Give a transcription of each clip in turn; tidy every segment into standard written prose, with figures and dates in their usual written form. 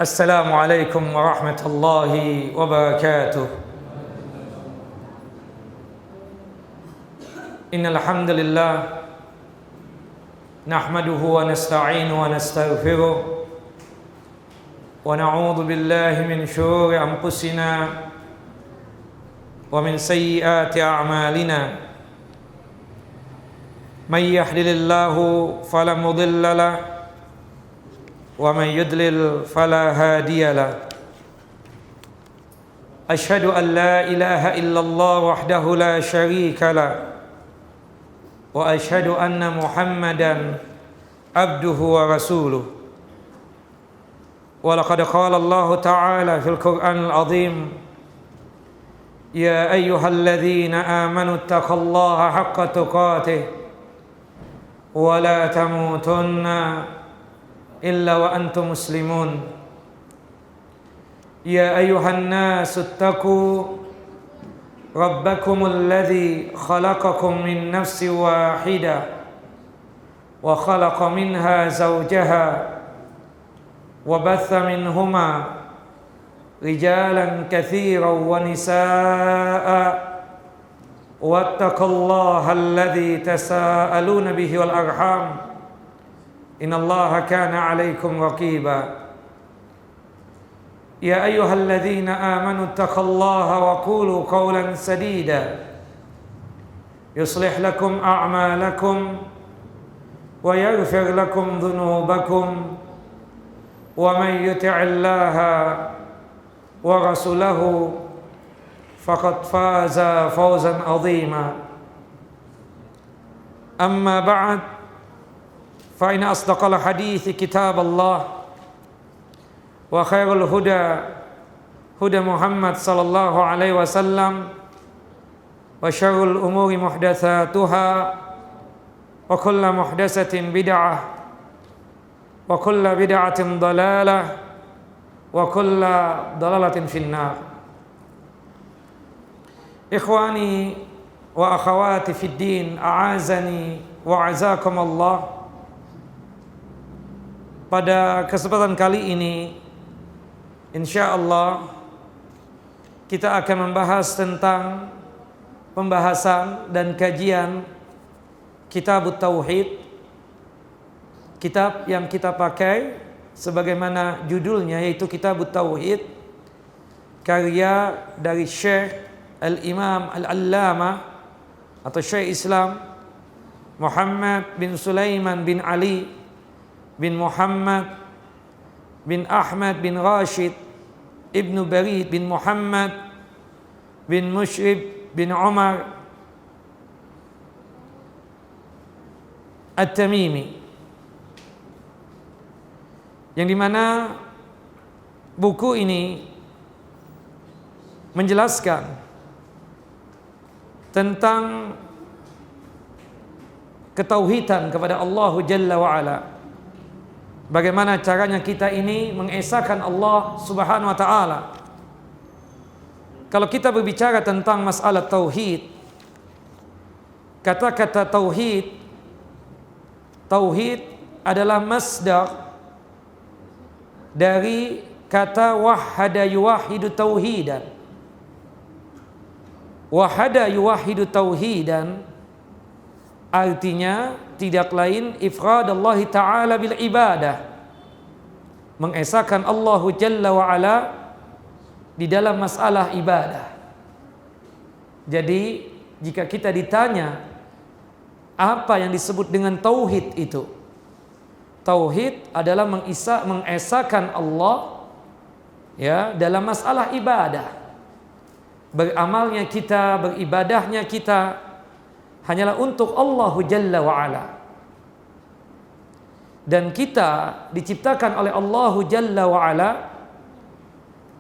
Assalamualaikum warahmatullahi wabarakatuh. Innal hamdalillah nahmaduhu wa nasta'inuhu wa nastaghfiruh wa na'udzu billahi min shururi anfusina wa min sayyiati a'malina. May yahdihillahu fala mudilla lahu wa man yudlil fala hadiya lahu. Asyhadu an la ilaha illallah wahdahu la syarika lahu wa asyhadu anna Muhammadan abduhu wa rasuluh. Wa laqad qala Allah ta'ala fil Qur'anil azim, ya ayyuhalladzina amanu taqullaha haqqa tuqatih wa la tamutunna illa wa antum muslimun. Ya ayyuhan nasu ittaqu rabbakumul ladzi khalaqakum min nafsin wahidah wa khalaqa minha zawjaha wa batha minhuma rijalan katsiran wa nisaa'a wattaqullaha alladzi tasaaluna bihi wal arham innallaha kana 'alaikum raqiba. Ya ayyuhalladzina amanu taqullaha wa qulu qawlan sadida yuslih lakum a'malakum wa yaghfir lakum dhunubakum wa man yuti'illaha wa rasulahu faqad faza fawzan 'azima. Amma ba'd, fa inna asdaqal hadithi kitaballah wa khairul huda huda Muhammad sallallahu alaihi wasallam wa syarrul umuri muhdatsatuha wa kullu muhdatsatin bid'ah wa kullu bid'atin dalalah wa kullu dalalatin finnar. Ikhwani wa akhawati fid din, a'azani wa a'azakumullah. Pada kesempatan kali ini insyaallah kita akan membahas tentang pembahasan dan kajian Kitab Tauhid, kitab yang kita pakai sebagaimana judulnya, yaitu Kitab Tauhid, karya dari Syekh Al-Imam Al-Allamah atau Syekh Islam Muhammad bin Sulaiman bin Ali bin Muhammad bin Ahmad bin Rashid ibnu Barid bin Muhammad bin Mushrib bin Umar At-Tamimi, yang dimana buku ini menjelaskan tentang ketauhidan kepada Allah Jalla wa'ala. Bagaimana caranya kita ini mengesahkan Allah Subhanahu wa ta'ala. Kalau kita berbicara tentang masalah tauhid, kata-kata tauhid, tauhid adalah masdar dari kata wahada yuwahidu tauhidan. Wahada yuwahidu tauhidan artinya tidak lain ifradallah ta'ala bil ibadah, mengesahkan Allah Jalla wa'ala di dalam masalah ibadah. Jadi jika kita ditanya apa yang disebut dengan tauhid itu, tauhid adalah mengesahkan Allah ya dalam masalah ibadah. Beramalnya kita, beribadahnya kita hanyalah untuk Allah Jalla wa'ala. Dan kita diciptakan oleh Allah Jalla wa'ala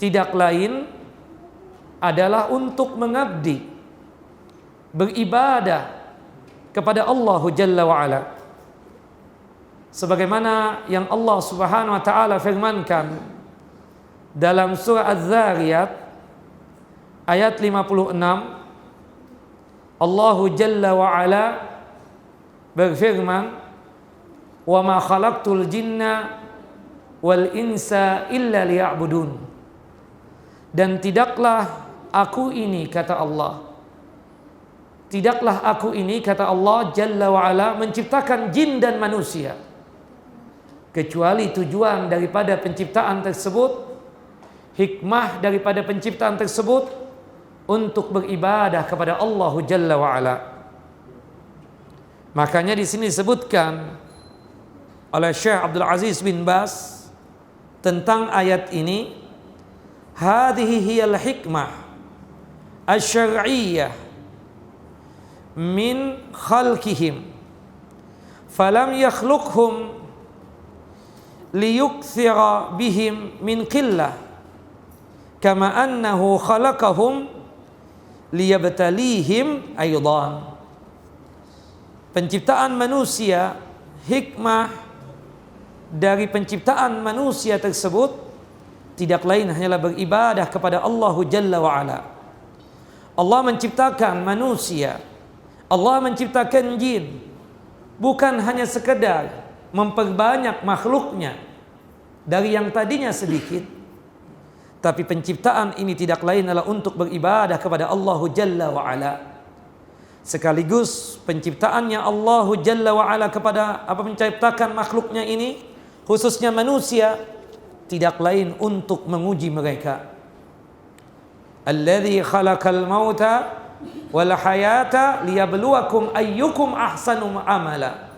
tidak lain adalah untuk mengabdi, beribadah kepada Allah Jalla wa'ala. Sebagaimana yang Allah Subhanahu wa ta'ala firmankan dalam surah Az-Zariyat ayat 56, Allah Jalla wa'ala berfirman, "Wa ma khalaqtul jinna wal insa illa liya'budun. Dan tidaklah aku ini, kata Allah, tidaklah aku ini, kata Allah Jalla wa'ala, menciptakan jin dan manusia kecuali tujuan daripada penciptaan tersebut, hikmah daripada penciptaan tersebut untuk beribadah kepada Allah Jalla wa'ala. Makanya di sini disebutkan oleh Syekh Abdul Aziz bin Baz tentang ayat ini, hadhihi hiyal hikmah asy-syar'iyyah min khalqihim falam yakhluqhum liyukthira bihim min qillah kama annahu khalaqahum liyabtalihim aidan. Penciptaan manusia, hikmah dari penciptaan manusia tersebut tidak lain hanyalah beribadah kepada Allah Jalla wa'ala. Allah menciptakan manusia, Allah menciptakan jin bukan hanya sekedar memperbanyak makhluknya dari yang tadinya sedikit, tapi penciptaan ini tidak lain adalah untuk beribadah kepada Allah Jalla wa'ala. Sekaligus penciptaannya Allah Jalla wa'ala kepada menciptakan makhluknya ini, khususnya manusia, tidak lain untuk menguji mereka. Alladzi khalaqal mauta wal hayata liyabluwakum ayyukum ahsanu amala.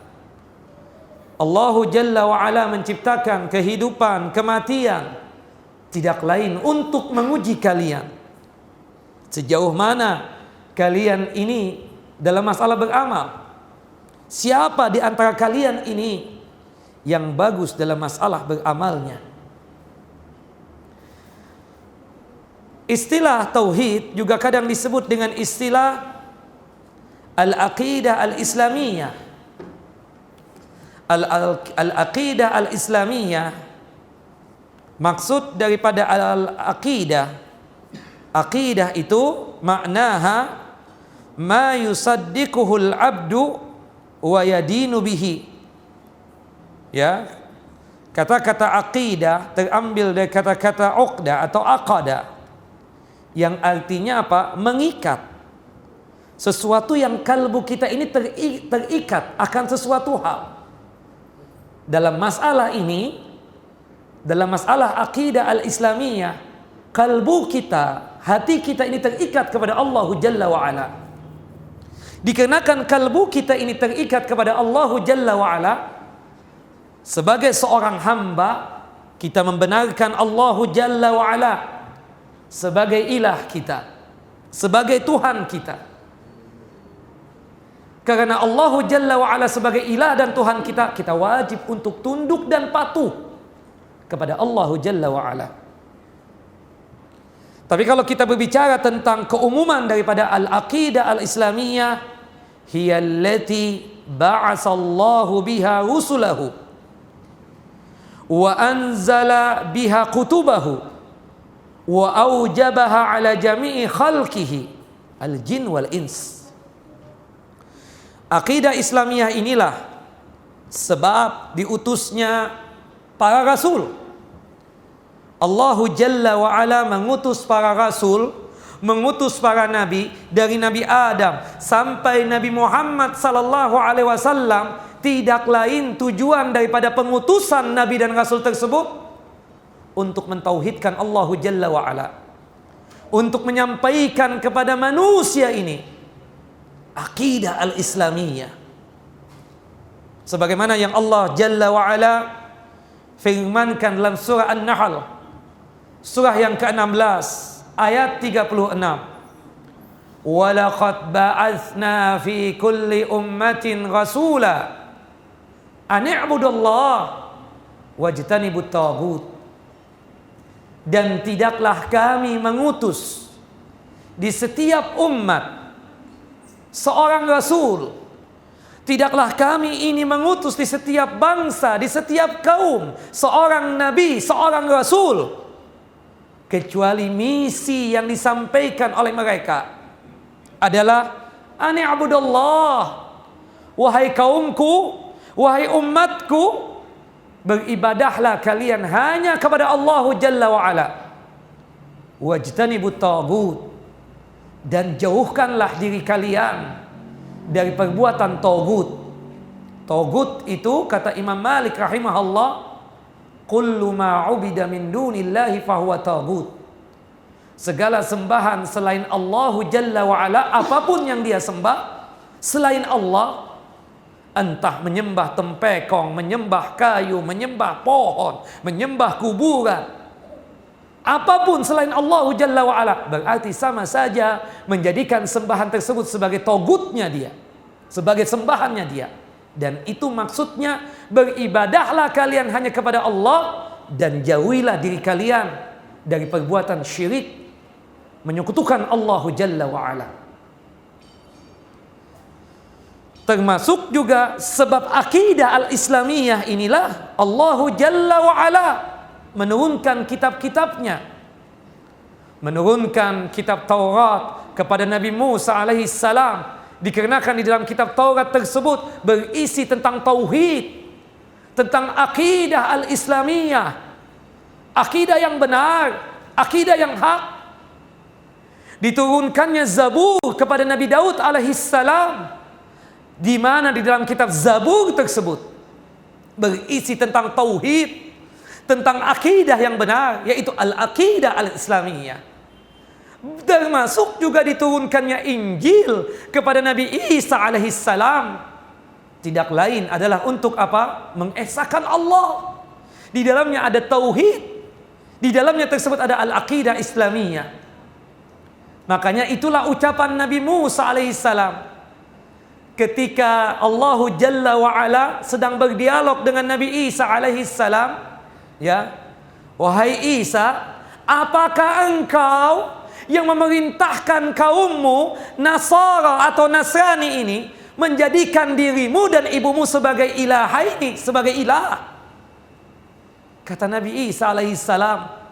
Allah Jalla wa'ala menciptakan kehidupan, kematian, tidak lain untuk menguji kalian. Sejauh mana kalian ini dalam masalah beramal. Siapa di antara kalian ini yang bagus dalam masalah beramalnya? Istilah tauhid juga kadang disebut dengan istilah al-aqidah al-islamiyah. Al-aqidah al-islamiyah, maksud daripada al-aqidah, aqidah itu maknaha ma yusaddiquhul abdu wa yadinu bihi. Ya, kata-kata aqidah terambil dari kata-kata uqdah atau aqada, yang artinya apa? Mengikat sesuatu yang kalbu kita ini terikat akan sesuatu hal. Dalam masalah ini, dalam masalah aqidah al-islamiyah, kalbu kita, hati kita ini terikat kepada Allah Jalla wa'ala. Dikarenakan kalbu kita ini terikat kepada Allah Jalla wa'ala, sebagai seorang hamba kita membenarkan Allah Jalla wa'ala sebagai ilah kita, sebagai Tuhan kita. Karena Allah Jalla wa'ala sebagai ilah dan Tuhan kita, kita wajib untuk tunduk dan patuh kepada Allah Jalla wa'ala. Tapi kalau kita berbicara tentang keumuman daripada al-aqidah al-islamiyah, hiya allati ba'asallahu biha rusulahu wa anzala biha kutubahu wa aujabaha ala jami'i khalqihi al-jin wal ins. Aqidah Islamiyah inilah sebab diutusnya para rasul. Allah Jalla wa'ala mengutus para rasul, mengutus para nabi, dari Nabi Adam sampai Nabi Muhammad sallallahu alaihi wasallam. Tidak lain tujuan daripada pengutusan nabi dan rasul tersebut untuk mentauhidkan Allah Jalla wa'ala, untuk menyampaikan kepada manusia ini aqidah al-islamiyah, sebagaimana yang Allah Jalla wa'ala firmankan dalam surah An-Nahl, surah yang ke-16 ayat 36. Walaqad ba'atsna fi kulli ummatin rasula an i'budallah wajtanibut taghut. Dan tidaklah kami mengutus di setiap umat seorang rasul. Tidaklah kami ini mengutus di setiap bangsa, di setiap kaum seorang nabi, seorang rasul, kecuali misi yang disampaikan oleh mereka adalah an i'budallah. Wahai kaumku, wahai umatku, beribadahlah kalian hanya kepada Allah Jalla wa Ala. Wajtanibut taghut, dan jauhkanlah diri kalian dari perbuatan taghut. Taghut itu kata Imam Malik rahimahullah, kullu ma 'ubida min dunillahi fahuwa taghut. Segala sembahan selain Allah Jalla wa Ala, apapun yang dia sembah selain Allah, entah menyembah tempekong, menyembah kayu, menyembah pohon, menyembah kuburan, apapun selain Allah Jalla wa Ala, berarti sama saja menjadikan sembahan tersebut sebagai togutnya dia, sebagai sembahannya dia. Dan itu maksudnya, beribadahlah kalian hanya kepada Allah dan jauhilah diri kalian dari perbuatan syirik, menyekutukan Allah Jalla wa Ala. Termasuk juga sebab akidah al-Islamiyah inilah Allah Jalla wa Ala menurunkan kitab-kitabnya, menurunkan kitab Taurat kepada Nabi Musa alaihi salam, dikarenakan di dalam kitab Taurat tersebut berisi tentang tauhid, tentang akidah al-Islamiyah, akidah yang benar, akidah yang hak. Diturunkannya Zabur kepada Nabi Daud alaihi salam, di mana di dalam kitab Zabur tersebut berisi tentang tauhid, tentang akidah yang benar, yaitu al-aqidah al-Islamiyah. Termasuk juga diturunkannya Injil kepada Nabi Isa alaihi salam, tidak lain adalah untuk apa? Mengesahkan Allah. Di dalamnya ada tauhid, di dalamnya tersebut ada al-aqidah Islamiyah. Makanya itulah ucapan Nabi Musa alaihi salam ketika Allah Jalla wa Ala sedang berdialog dengan Nabi Isa alaihi salam, ya, wahai Isa, apakah engkau yang memerintahkan kaummu Nasara atau Nasrani ini menjadikan dirimu dan ibumu sebagai ilahaini, sebagai ilah? Kata Nabi Isa alaihi salam,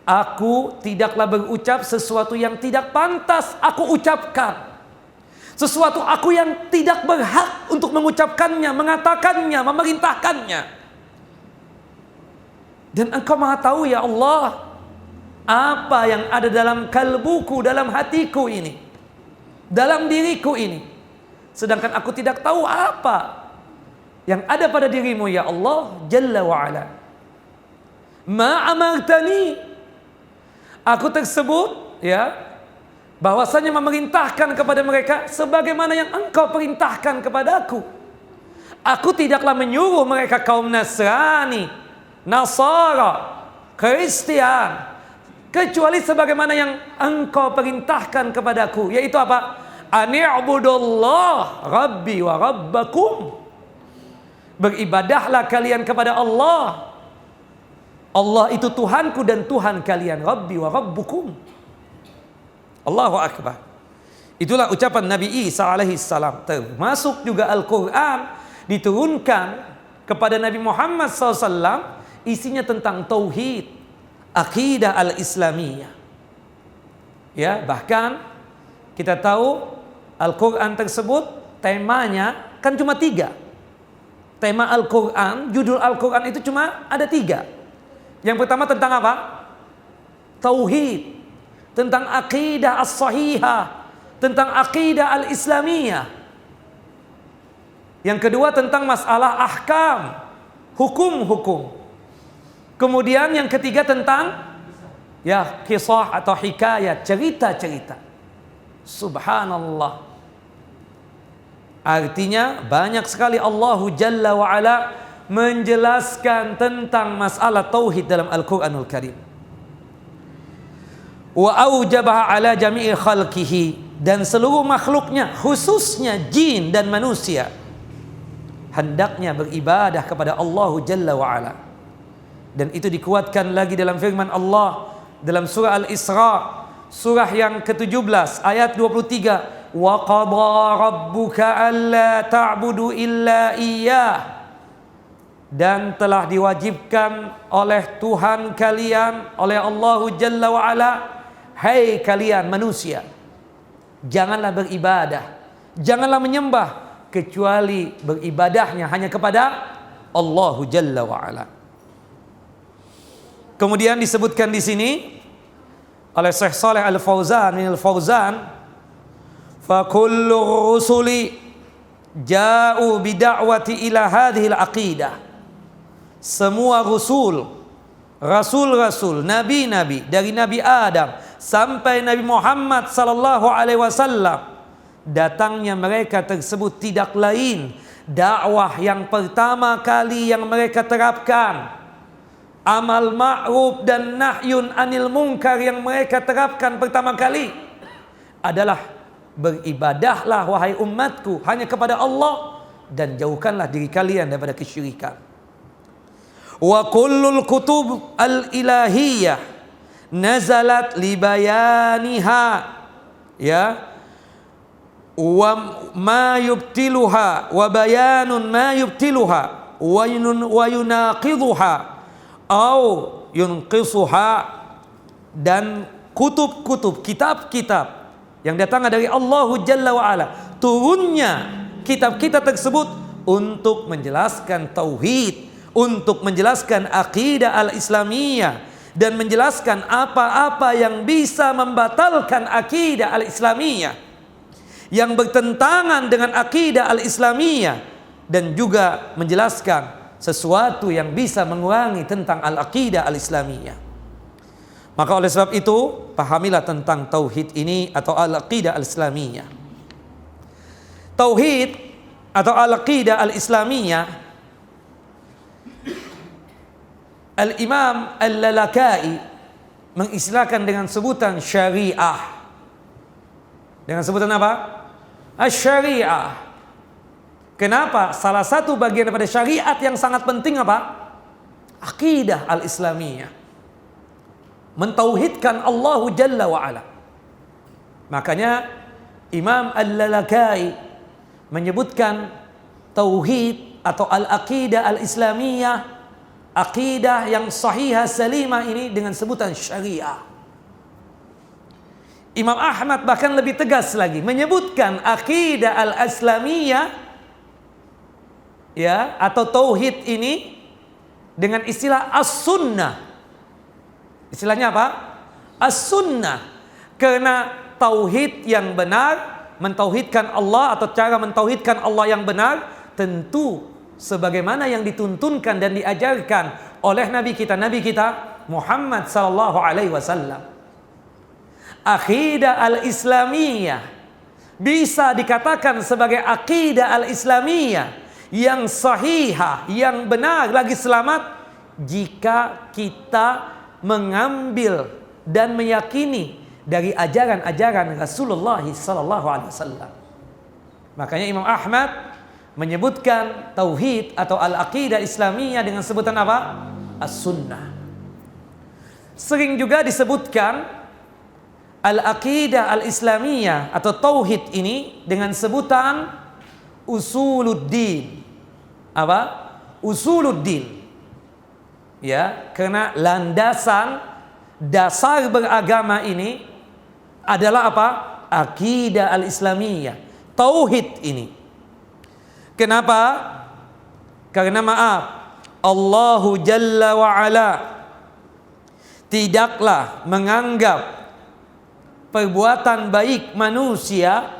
aku tidaklah berucap sesuatu yang tidak pantas aku ucapkan, sesuatu aku yang tidak berhak untuk mengucapkannya, mengatakannya, memerintahkannya. Dan engkau maha tahu ya Allah apa yang ada dalam kalbuku, dalam hatiku ini, dalam diriku ini. Sedangkan aku tidak tahu apa yang ada pada dirimu ya Allah Jalla wa'ala. Ma amartani, aku tersebut ya, bahwasanya memerintahkan kepada mereka sebagaimana yang engkau perintahkan kepadaku. Aku tidaklah menyuruh mereka kaum Nasrani, Nasara, Kristian, kecuali sebagaimana yang engkau perintahkan kepadaku, yaitu apa? Ani'budullah Rabbi wa Rabbakum. Beribadahlah kalian kepada Allah. Allah itu Tuhanku dan Tuhan kalian. Rabbi wa Rabbukum. Allahu Akbar. Itulah ucapan Nabi Isa alaihi salam. Termasuk juga Al-Quran diturunkan kepada Nabi Muhammad SAW, isinya tentang tauhid, akidah al-Islamiyah. Ya, bahkan kita tahu Al-Quran tersebut temanya kan cuma 3. Tema Al-Quran, judul Al-Quran itu cuma ada 3. Yang pertama tentang apa? Tauhid, tentang akidah as-sahihah, tentang akidah al-Islamiyah. Yang kedua tentang masalah ahkam, hukum-hukum. Kemudian yang ketiga tentang ya kisah atau hikayat, cerita-cerita. Subhanallah. Artinya banyak sekali Allah Jalla wa'ala menjelaskan tentang masalah tauhid dalam Al-Quranul Karim. Wa aujabaha ala jami'i khalqihi, dan seluruh makhluknya khususnya jin dan manusia hendaknya beribadah kepada Allah Jalla wa'ala. Dan itu dikuatkan lagi dalam firman Allah dalam surah Al-Isra, surah yang ke-17 ayat 23, wa qadha rabbuka alla ta'budu illa iyyah, dan telah diwajibkan oleh Tuhan kalian, oleh Allah Jalla wa'ala, hai kalian manusia, janganlah beribadah, janganlah menyembah kecuali beribadahnya hanya kepada Allahu Jalla wa Ala. Kemudian disebutkan di sini oleh Syekh Shalih Al-Fauzan fa kullu rusuli ja'u bida'wati ila hadhihi al-aqidah. Semua rasul-rasul, nabi-nabi dari Nabi Adam sampai Nabi Muhammad sallallahu alaihi wasallam, datangnya mereka tersebut tidak lain dakwah yang pertama kali yang mereka terapkan, amal ma'ruf dan nahyun anil munkar yang mereka terapkan pertama kali adalah beribadahlah wahai umatku hanya kepada Allah dan jauhkanlah diri kalian daripada kesyirikan. Wa kullul kutub al-ilahiyah nazalat libayaniha, ya, wa ma yubtiluha wa bayanun ma yubtiluha wa yunaqidhuha au yunqisuha. Dan kutub-kutub, kitab-kitab yang datang dari Allah Jalla wa Ala, turunnya kitab-kitab tersebut untuk menjelaskan tauhid, untuk menjelaskan akidah al-islamiyah, dan menjelaskan apa-apa yang bisa membatalkan akidah al-islamiyah, yang bertentangan dengan akidah al-islamiyah, dan juga menjelaskan sesuatu yang bisa mengurangi tentang al-aqidah al-islamiyah. Maka oleh sebab itu, pahamilah tentang tauhid ini atau al-aqidah al-islamiyah. Tauhid atau al-aqidah al-islamiyah, Al-Imam Al-Lalakai mengistilahkan dengan sebutan syariah. Dengan sebutan apa? Asy-syariah. Kenapa? Salah satu bagian daripada syariat yang sangat penting apa? Aqidah al-islamiyah. Mentauhidkan Allah Jalla wa Ala. Makanya Imam Al-Lalakai menyebutkan tauhid atau al-aqidah al-islamiyah, akidah yang sahihah salimah ini dengan sebutan syariah. Imam Ahmad bahkan lebih tegas lagi menyebutkan akidah al-islamiyah, ya, atau tauhid ini dengan istilah as-sunnah. Istilahnya apa? As-sunnah. Karena tauhid yang benar, mentauhidkan Allah atau cara mentauhidkan Allah yang benar, tentu sebagaimana yang dituntunkan dan diajarkan oleh Nabi kita Muhammad sallallahu alaihi wasallam. Akidah al-islamiyah bisa dikatakan sebagai akidah al-islamiyah yang sahihah, yang benar lagi selamat, jika kita mengambil dan meyakini dari ajaran-ajaran Rasulullah sallallahu alaihi wasallam. Makanya Imam Ahmad menyebutkan tauhid atau al-aqidah islamiyah dengan sebutan apa? As-sunnah. Sering juga disebutkan al-aqidah al-islamiyah atau tauhid ini dengan sebutan usuluddin. Apa? Usuluddin. Ya, karena landasan dasar beragama ini adalah apa? Aqidah al-islamiyah, tauhid ini. Kenapa? Karena maaf, Allahu Jalla wa Ala tidaklah menganggap perbuatan baik manusia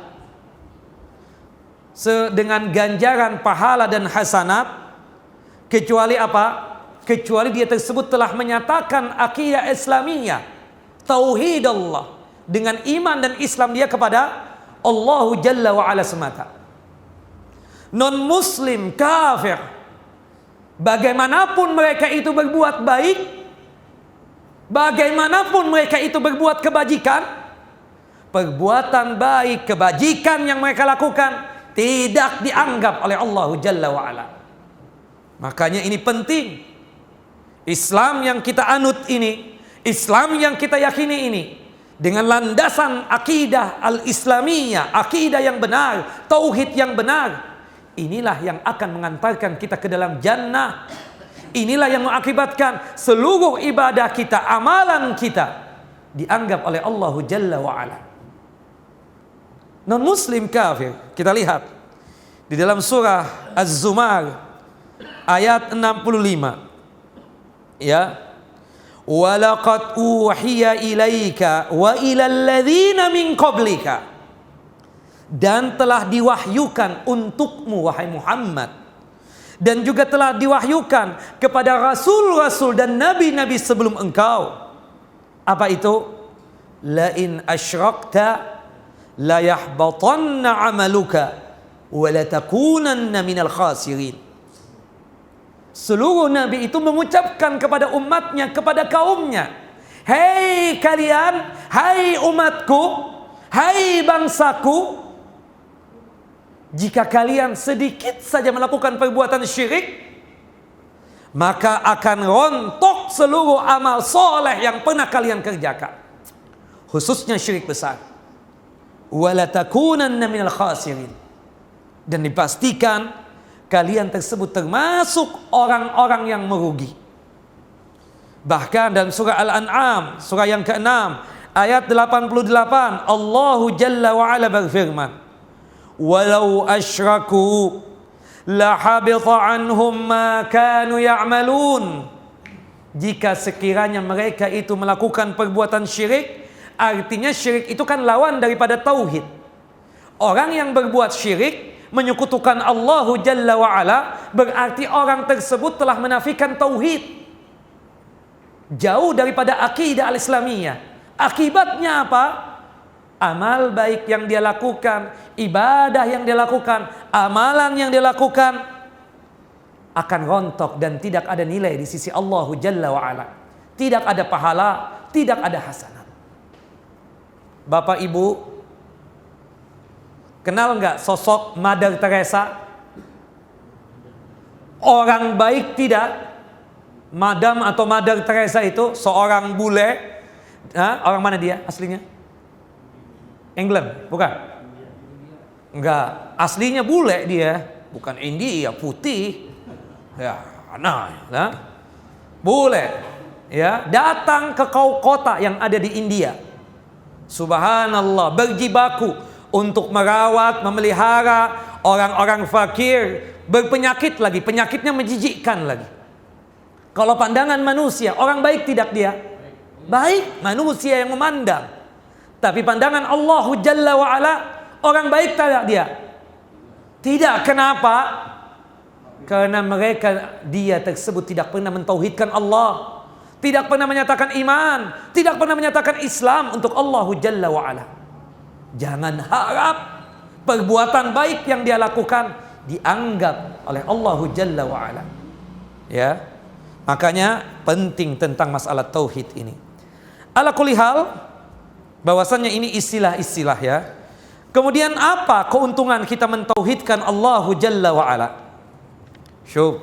dengan ganjaran pahala dan hasanat, kecuali apa? Kecuali dia tersebut telah menyatakan akidah Islamiyah, tauhid Allah, dengan iman dan Islam dia kepada Allahu Jalla wa Ala semata. Non-muslim, kafir, bagaimanapun mereka itu berbuat baik, bagaimanapun mereka itu berbuat kebajikan, perbuatan baik, kebajikan yang mereka lakukan tidak dianggap oleh Allah Jalla wa Ala. Makanya ini penting. Islam yang kita anut ini, Islam yang kita yakini ini, dengan landasan akidah al-islamiyah, akidah yang benar, tauhid yang benar, inilah yang akan mengantarkan kita ke dalam jannah. Inilah yang mengakibatkan seluruh ibadah kita, amalan kita dianggap oleh Allah Jalla wa Ala. Non-muslim kafir, kita lihat di dalam surah Az-Zumar ayat 65. Ya. Walaqad uhiya ilaika wa ilal ladzina min qablika. Dan telah diwahyukan untukmu wahai Muhammad, dan juga telah diwahyukan kepada rasul-rasul dan nabi-nabi sebelum engkau. Apa itu? La in asyrakta la yahbatanna amaluka wa la takunanna minal khasirin. Seluruh nabi itu mengucapkan kepada umatnya, kepada kaumnya, hei kalian, hai umatku, hai bangsaku, jika kalian sedikit saja melakukan perbuatan syirik, maka akan rontok seluruh amal soleh yang pernah kalian kerjakan, khususnya syirik besar. Wala takunanna minal khasirin. Dan dipastikan kalian tersebut termasuk orang-orang yang merugi. Bahkan dalam surah Al-An'am, surah yang ke-6, ayat 88, Allahu Jalla wa'ala berfirman, walau asyraku lahabita anhum ma kanu ya'malun. Jika sekiranya mereka itu melakukan perbuatan syirik, artinya syirik itu kan lawan daripada tauhid. Orang yang berbuat syirik, menyekutukan Allahu Jalla wa'ala, berarti orang tersebut telah menafikan tauhid, jauh daripada akidah al-islamiyah. Akibatnya apa? Amal baik yang dia lakukan, ibadah yang dia lakukan, amalan yang dia lakukan akan rontok dan tidak ada nilai di sisi Allahu Jalla wa'ala. Tidak ada pahala, tidak ada hasanat. Bapak Ibu, kenal nggak sosok Mother Teresa? Orang baik tidak? Madam atau Mother Teresa itu seorang bule. Orang mana dia aslinya? England? Bukan? Enggak. Aslinya bule dia. Bukan India, putih. Ya, bule. Ya, datang ke kota yang ada di India. Subhanallah, berjibaku untuk merawat, memelihara orang-orang fakir, berpenyakit lagi, penyakitnya menjijikkan lagi. Kalau pandangan manusia, orang baik tidak dia? Baik, manusia yang memandang. Tapi pandangan Allahu Jalla wa'ala, orang baik tidak dia? Tidak. Kenapa? Karena dia tersebut tidak pernah mentauhidkan Allah, tidak pernah menyatakan iman, tidak pernah menyatakan Islam untuk Allahu Jalla wa'ala. Jangan harap perbuatan baik yang dia lakukan dianggap oleh Allahu Jalla wa'ala. Ya, makanya penting tentang masalah tauhid ini. Ala kulli hal, bahwasannya ini istilah-istilah ya. Kemudian apa keuntungan kita mentauhidkan Allahu Jalla wa'ala? Syuf,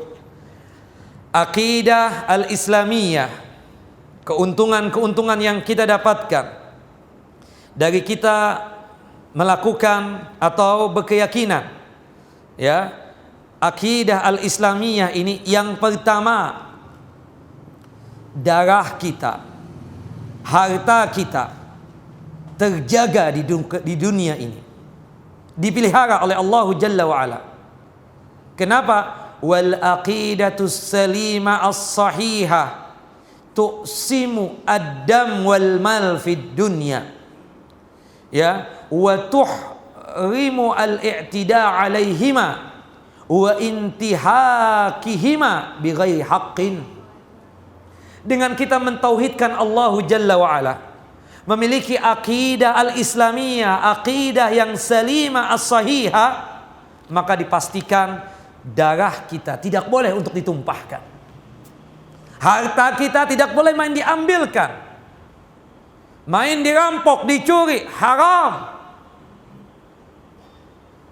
akidah al-islamiyah, keuntungan-keuntungan yang kita dapatkan dari kita melakukan atau berkeyakinan, ya, akidah al-islamiyah ini, yang pertama, darah kita, harta kita terjaga di dunia ini, dipelihara oleh Allahu Jalla wa'ala. Kenapa? Wal aqidatus salima as-sahihah tuqsimu ad-dam wal mal fid dunya, ya, wa tuhrimu al-i'tida' alaihima wa intihakihima bighairi haqqin. Dengan kita mentauhidkan Allahu Jalla wa'ala, memiliki akidah al-islamiyah, akidah yang salima as-sahihah, maka dipastikan darah kita tidak boleh untuk ditumpahkan, harta kita tidak boleh main diambilkan, main dirampok, dicuri, haram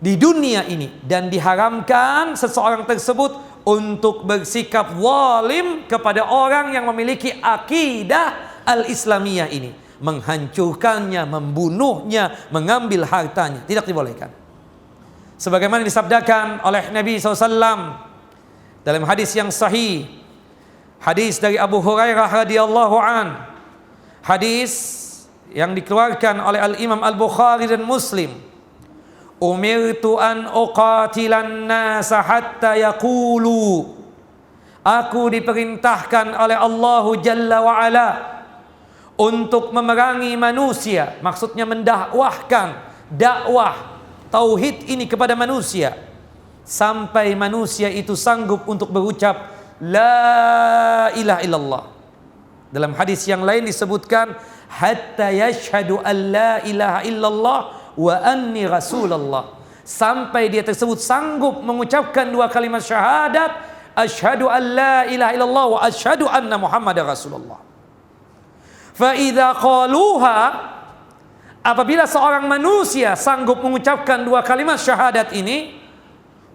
di dunia ini. Dan diharamkan seseorang tersebut untuk bersikap zalim kepada orang yang memiliki akidah al-islamiyah ini, menghancurkannya, membunuhnya, mengambil hartanya, tidak dibolehkan. Sebagaimana disabdakan oleh Nabi SAW dalam hadis yang sahih, hadis dari Abu Hurairah radhiyallahu an, hadis yang dikeluarkan oleh Al-Imam Al-Bukhari dan Muslim, umirtu an uqatilan nasa hatta yaqulu Aku diperintahkan oleh Allah Jalla wa'ala untuk memerangi manusia. Maksudnya mendakwahkan dakwah tauhid ini kepada manusia, sampai manusia itu sanggup untuk berucap la ilaha illallah. Dalam hadis yang lain disebutkan hatta yashhadu an la ilaha illallah wa anni rasulullah, sampai dia tersebut sanggup mengucapkan dua kalimat syahadat, asyhadu an la ilaha illallah wa asyhadu anna muhammadar rasulullah. Fa idza qaluha, apabila seorang manusia sanggup mengucapkan dua kalimat syahadat ini,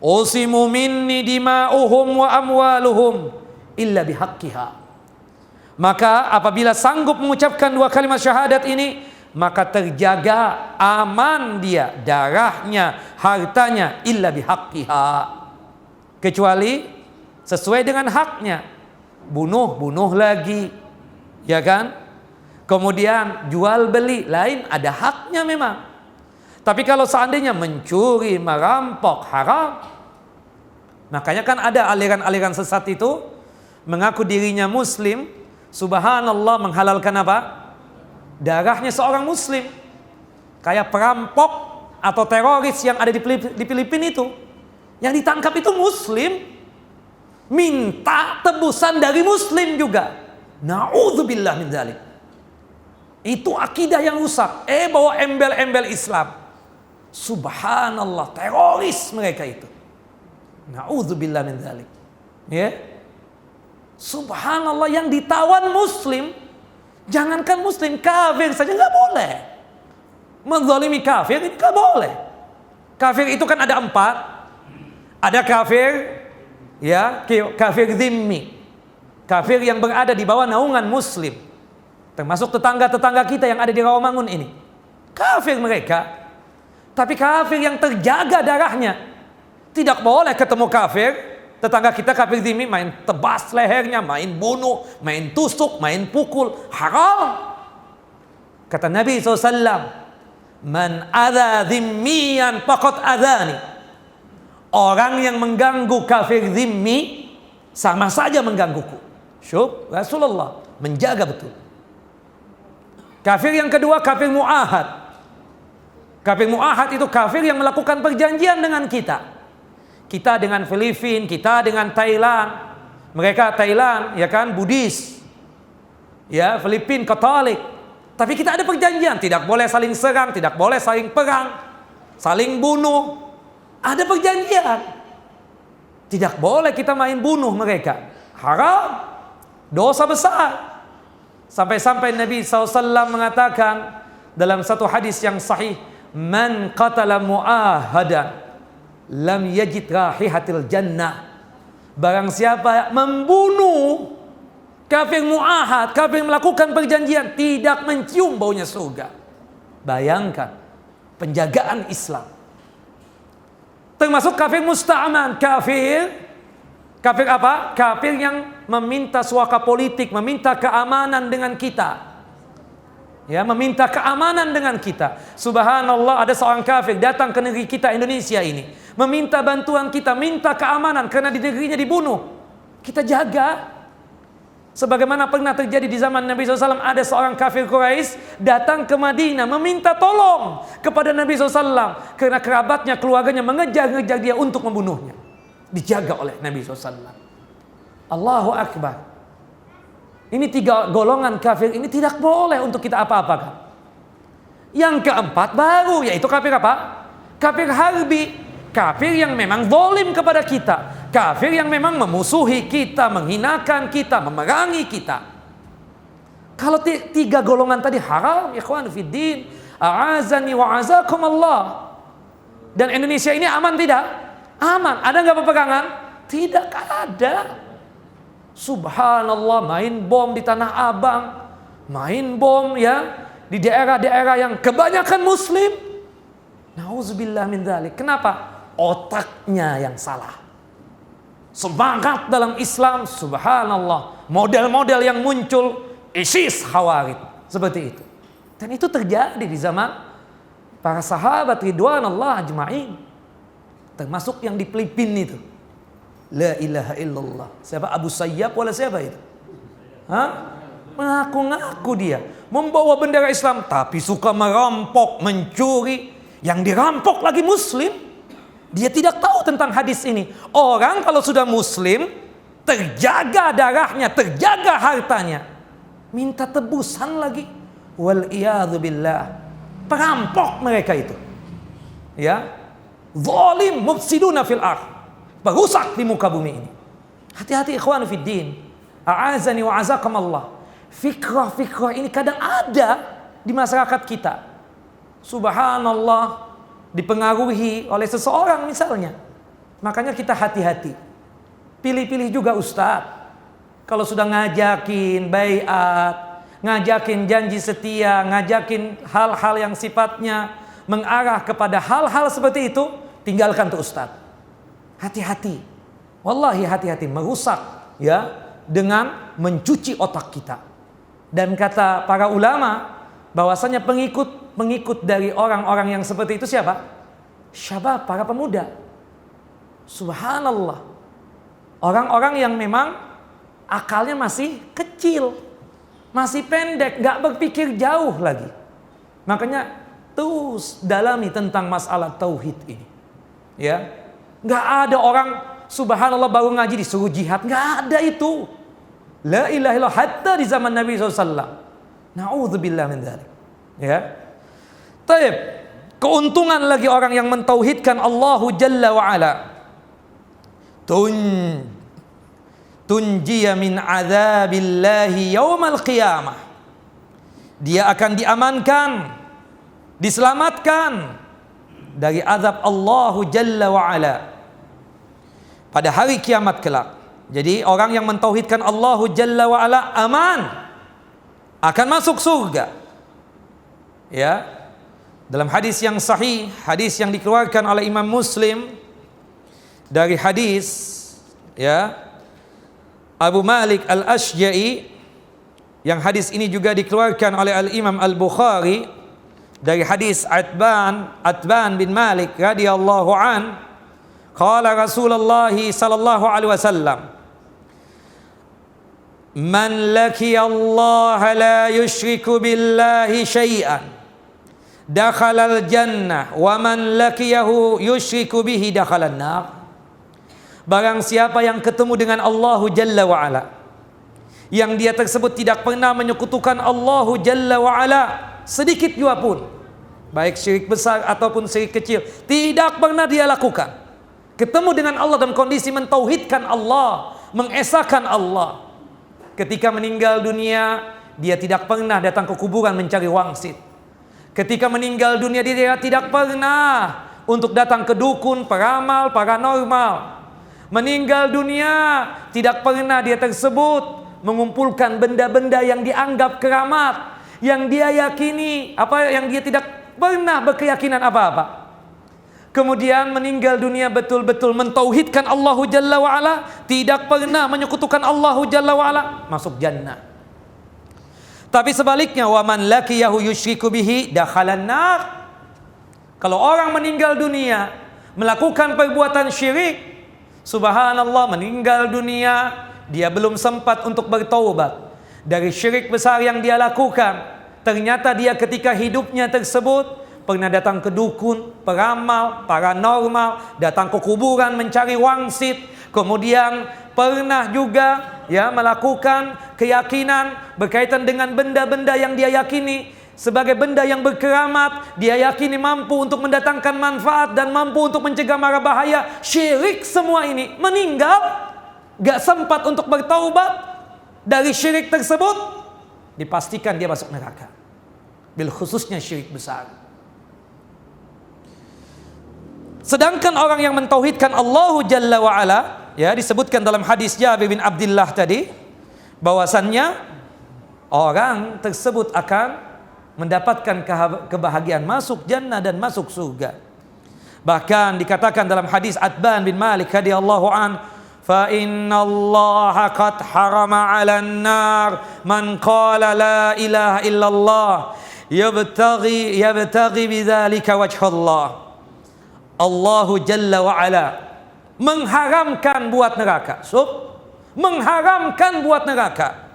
usimu minni dima'uhum wa amwaluhum illa bihaqqiha. Maka apabila sanggup mengucapkan dua kalimat syahadat ini, maka terjaga aman dia, darahnya, hartanya, illa bihaqqiha, kecuali sesuai dengan haknya. Bunuh lagi, ya kan? Kemudian jual beli, lain ada haknya memang. Tapi kalau seandainya mencuri, merampok, haram. Makanya kan ada aliran-aliran sesat itu mengaku dirinya muslim, subhanallah, menghalalkan apa? Darahnya seorang muslim. Kayak perampok atau teroris yang ada di Filipina itu, yang ditangkap itu muslim, minta tebusan dari muslim juga. Na'udzubillah min dzalik. Itu akidah yang rusak. Bawa embel-embel Islam. Subhanallah, teroris mereka itu. Na'udzubillah min dzalik. Ya. Subhanallah, yang ditawan muslim, jangankan muslim, kafir saja nggak boleh. Menzalimi kafir ini nggak boleh. Kafir itu kan ada 4. Ada kafir, ya, kafir zimmi, kafir yang berada di bawah naungan muslim, termasuk tetangga-tetangga kita yang ada di Rawamangun ini. Kafir mereka. Tapi kafir yang terjaga darahnya. Tidak boleh ketemu kafir, tetangga kita kafir zimmi, main tebas lehernya, main bunuh, main tusuk, main pukul. Haram. Kata Nabi SAW, man adza zimmiyan faqad adzani. Orang yang mengganggu kafir zimmi sama saja menggangguku. Syub, Rasulullah menjaga betul. Kafir yang kedua, kafir mu'ahad. Kafir mu'ahad itu kafir yang melakukan perjanjian dengan kita. Kita dengan Filipina, kita dengan Thailand. Mereka Thailand, ya kan, Buddhis. Ya, Filipina Katolik. Tapi kita ada perjanjian, tidak boleh saling serang, tidak boleh saling perang, saling bunuh. Ada perjanjian. Tidak boleh kita main bunuh mereka. Haram. Dosa besar. Sampai-sampai Nabi SAW mengatakan dalam satu hadis yang sahih, man qatala mu'ahadan lam yajid rahihatil jannah. Barang siapa membunuh kafir mu'ahad, kafir melakukan perjanjian, tidak mencium baunya surga. Bayangkan penjagaan Islam. Termasuk kafir musta'man, kafir apa? Kafir yang meminta suaka politik, meminta keamanan dengan kita. Ya, meminta keamanan dengan kita. Subhanallah, ada seorang kafir datang ke negeri kita Indonesia ini, meminta bantuan kita, minta keamanan karena di negerinya dibunuh. Kita jaga. Sebagaimana pernah terjadi di zaman Nabi SAW, ada seorang kafir Quraisy datang ke Madinah meminta tolong kepada Nabi SAW karena kerabatnya, keluarganya mengejar-ngejar dia untuk membunuhnya. Dijaga oleh Nabi SAW. Allahu Akbar. Ini 3 golongan kafir ini tidak boleh untuk kita apa-apakan. Yang keempat baru, yaitu kafir apa? Kafir harbi. Kafir yang memang zalim kepada kita. Kafir yang memang memusuhi kita, menghinakan kita, memerangi kita. Kalau 3 golongan tadi haram, ikhwan fiddin, a'azani wa azakum Allah. Dan Indonesia ini aman tidak? Aman. Ada nggak peperangan? Tidak ada. Subhanallah, main bom di Tanah Abang, main bom ya di daerah-daerah yang kebanyakan muslim. Nauzubillah min dzalik. Kenapa? Otaknya yang salah. Semangat dalam Islam, subhanallah, model-model yang muncul, ISIS, Khawarij, seperti itu. Dan itu terjadi di zaman para sahabat ridwanullah ajma'in, termasuk yang di Filipina itu. La ilaha illallah. Siapa? Abu Sayyab wala siapa itu? Hah? Mengaku-ngaku dia membawa bendera Islam, tapi suka merampok, mencuri. Yang dirampok lagi muslim. Dia tidak tahu tentang hadis ini. Orang kalau sudah muslim, terjaga darahnya, terjaga hartanya, minta tebusan lagi. Wal iyadzu billah. Perampok mereka itu. Ya. Zalim mufsiduna fil ardh. Perusak di muka bumi ini. Hati-hati ikhwan fid din. A'azani wa azakumullah. Fikrah-fikrah ini kadang ada di masyarakat kita. Subhanallah, dipengaruhi oleh seseorang misalnya. Makanya kita hati-hati. Pilih-pilih juga ustadz. Kalau sudah ngajakin baiat, ngajakin janji setia, ngajakin hal-hal yang sifatnya mengarah kepada hal-hal seperti itu, tinggalkan tuh ustadz. Hati-hati. Wallahi hati-hati, merusak ya dengan mencuci otak kita. Dan kata para ulama bahwasanya pengikut dari orang-orang yang seperti itu siapa? Syabab, para pemuda. Subhanallah. Orang-orang yang memang akalnya masih kecil, masih pendek, gak berpikir jauh lagi. Makanya terus dalami tentang masalah tauhid ini. Ya, gak ada orang subhanallah baru ngaji disuruh jihad, gak ada itu. La ilaha illallah hatta di zaman Nabi SAW. Na'udzubillah min dzalik. Ya. Taib. Keuntungan lagi orang yang mentauhidkan Allahu Jalla wa Ala. Tunjiya min azabillahi yaumal qiyamah. Dia akan diamankan, diselamatkan dari azab Allahu Jalla wa Ala pada hari kiamat kelak. Jadi orang yang mentauhidkan Allahu Jalla wa Ala aman, akan masuk surga. Ya. Dalam hadis yang sahih, hadis yang dikeluarkan oleh Imam Muslim dari hadis ya Abu Malik Al-Ashja'i, yang hadis ini juga dikeluarkan oleh Al-Imam Al-Bukhari dari hadis Atban bin Malik radhiyallahu an, qala Rasulullah sallallahu alaihi wasallam, man laqiya Allah la yushriku billahi syai'an dakhala al-jannah wa man laqiyahu yushriku bihi dakhala an-nar. Barang siapa yang ketemu dengan Allahu Jalla wa Ala, yang dia tersebut tidak pernah menyekutukan Allahu Jalla wa Ala sedikit jua pun, baik syirik besar ataupun syirik kecil, tidak pernah dia lakukan. Ketemu dengan Allah dalam kondisi mentauhidkan Allah, mengesahkan Allah. Ketika meninggal dunia, dia tidak pernah datang ke kuburan mencari wangsit. Ketika meninggal dunia, dia tidak pernah untuk datang ke dukun, peramal, paranormal. Meninggal dunia, tidak pernah dia tersebut mengumpulkan benda-benda yang dianggap keramat, yang dia yakini, yang dia tidak pernah berkeyakinan apa-apa. Kemudian meninggal dunia betul-betul mentauhidkan Allahu Jalla wa Ala, tidak pernah menyekutukan Allahu Jalla wa Ala, masuk jannah. Tapi sebaliknya, wa man laqiyahu yusyriku bihi dakhalan nar. Kalau orang meninggal dunia melakukan perbuatan syirik, subhanallah, meninggal dunia dia belum sempat untuk bertaubat dari syirik besar yang dia lakukan. Ternyata dia ketika hidupnya tersebut pernah datang ke dukun, peramal, paranormal, datang ke kuburan mencari wangsit, kemudian pernah juga ya melakukan keyakinan berkaitan dengan benda-benda yang dia yakini sebagai benda yang berkeramat, dia yakini mampu untuk mendatangkan manfaat dan mampu untuk mencegah mara bahaya. Syirik semua ini, meninggal gak sempat untuk bertaubat dari syirik tersebut, dipastikan dia masuk neraka. Bil khususnya syirik besar. Sedangkan orang yang mentauhidkan Allahu Jalla wa Ala, ya disebutkan dalam hadis Jabir bin Abdullah tadi, bahwasannya orang tersebut akan mendapatkan kebahagiaan, masuk jannah dan masuk surga. Bahkan dikatakan dalam hadis Atban bin Malik radhiyallahu an, fa inna Allah qad harama 'alan nar man qala la ilaha illallah yabtaghi bidzalika wajhallah. Allahu Jalla wa Ala mengharamkan buat neraka. Mengharamkan buat neraka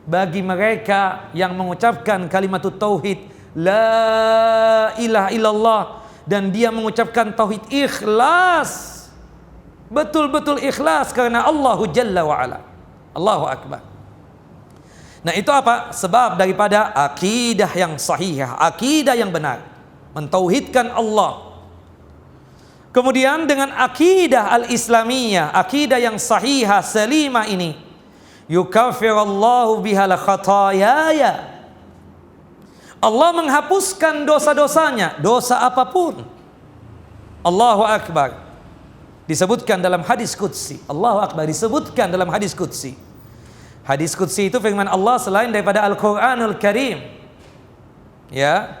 bagi mereka yang mengucapkan kalimat tauhid la ilaha illallah, dan dia mengucapkan tauhid ikhlas, betul-betul ikhlas karena Allah Jalla wa Ala. Allahu Akbar. Nah, itu apa? Sebab daripada akidah yang sahihah, akidah yang benar, mentauhidkan Allah. Kemudian dengan akidah al-islamiyah, akidah yang sahihah, salimah ini, yukaffirallahu bihal khatayaya. Allah menghapuskan dosa-dosanya, dosa apapun. Allahu Akbar. Disebutkan dalam hadis qudsi. Allahu Akbar, disebutkan dalam hadis qudsi. Hadis qudsi itu firman Allah selain daripada Al-Qur'anul Karim. Ya.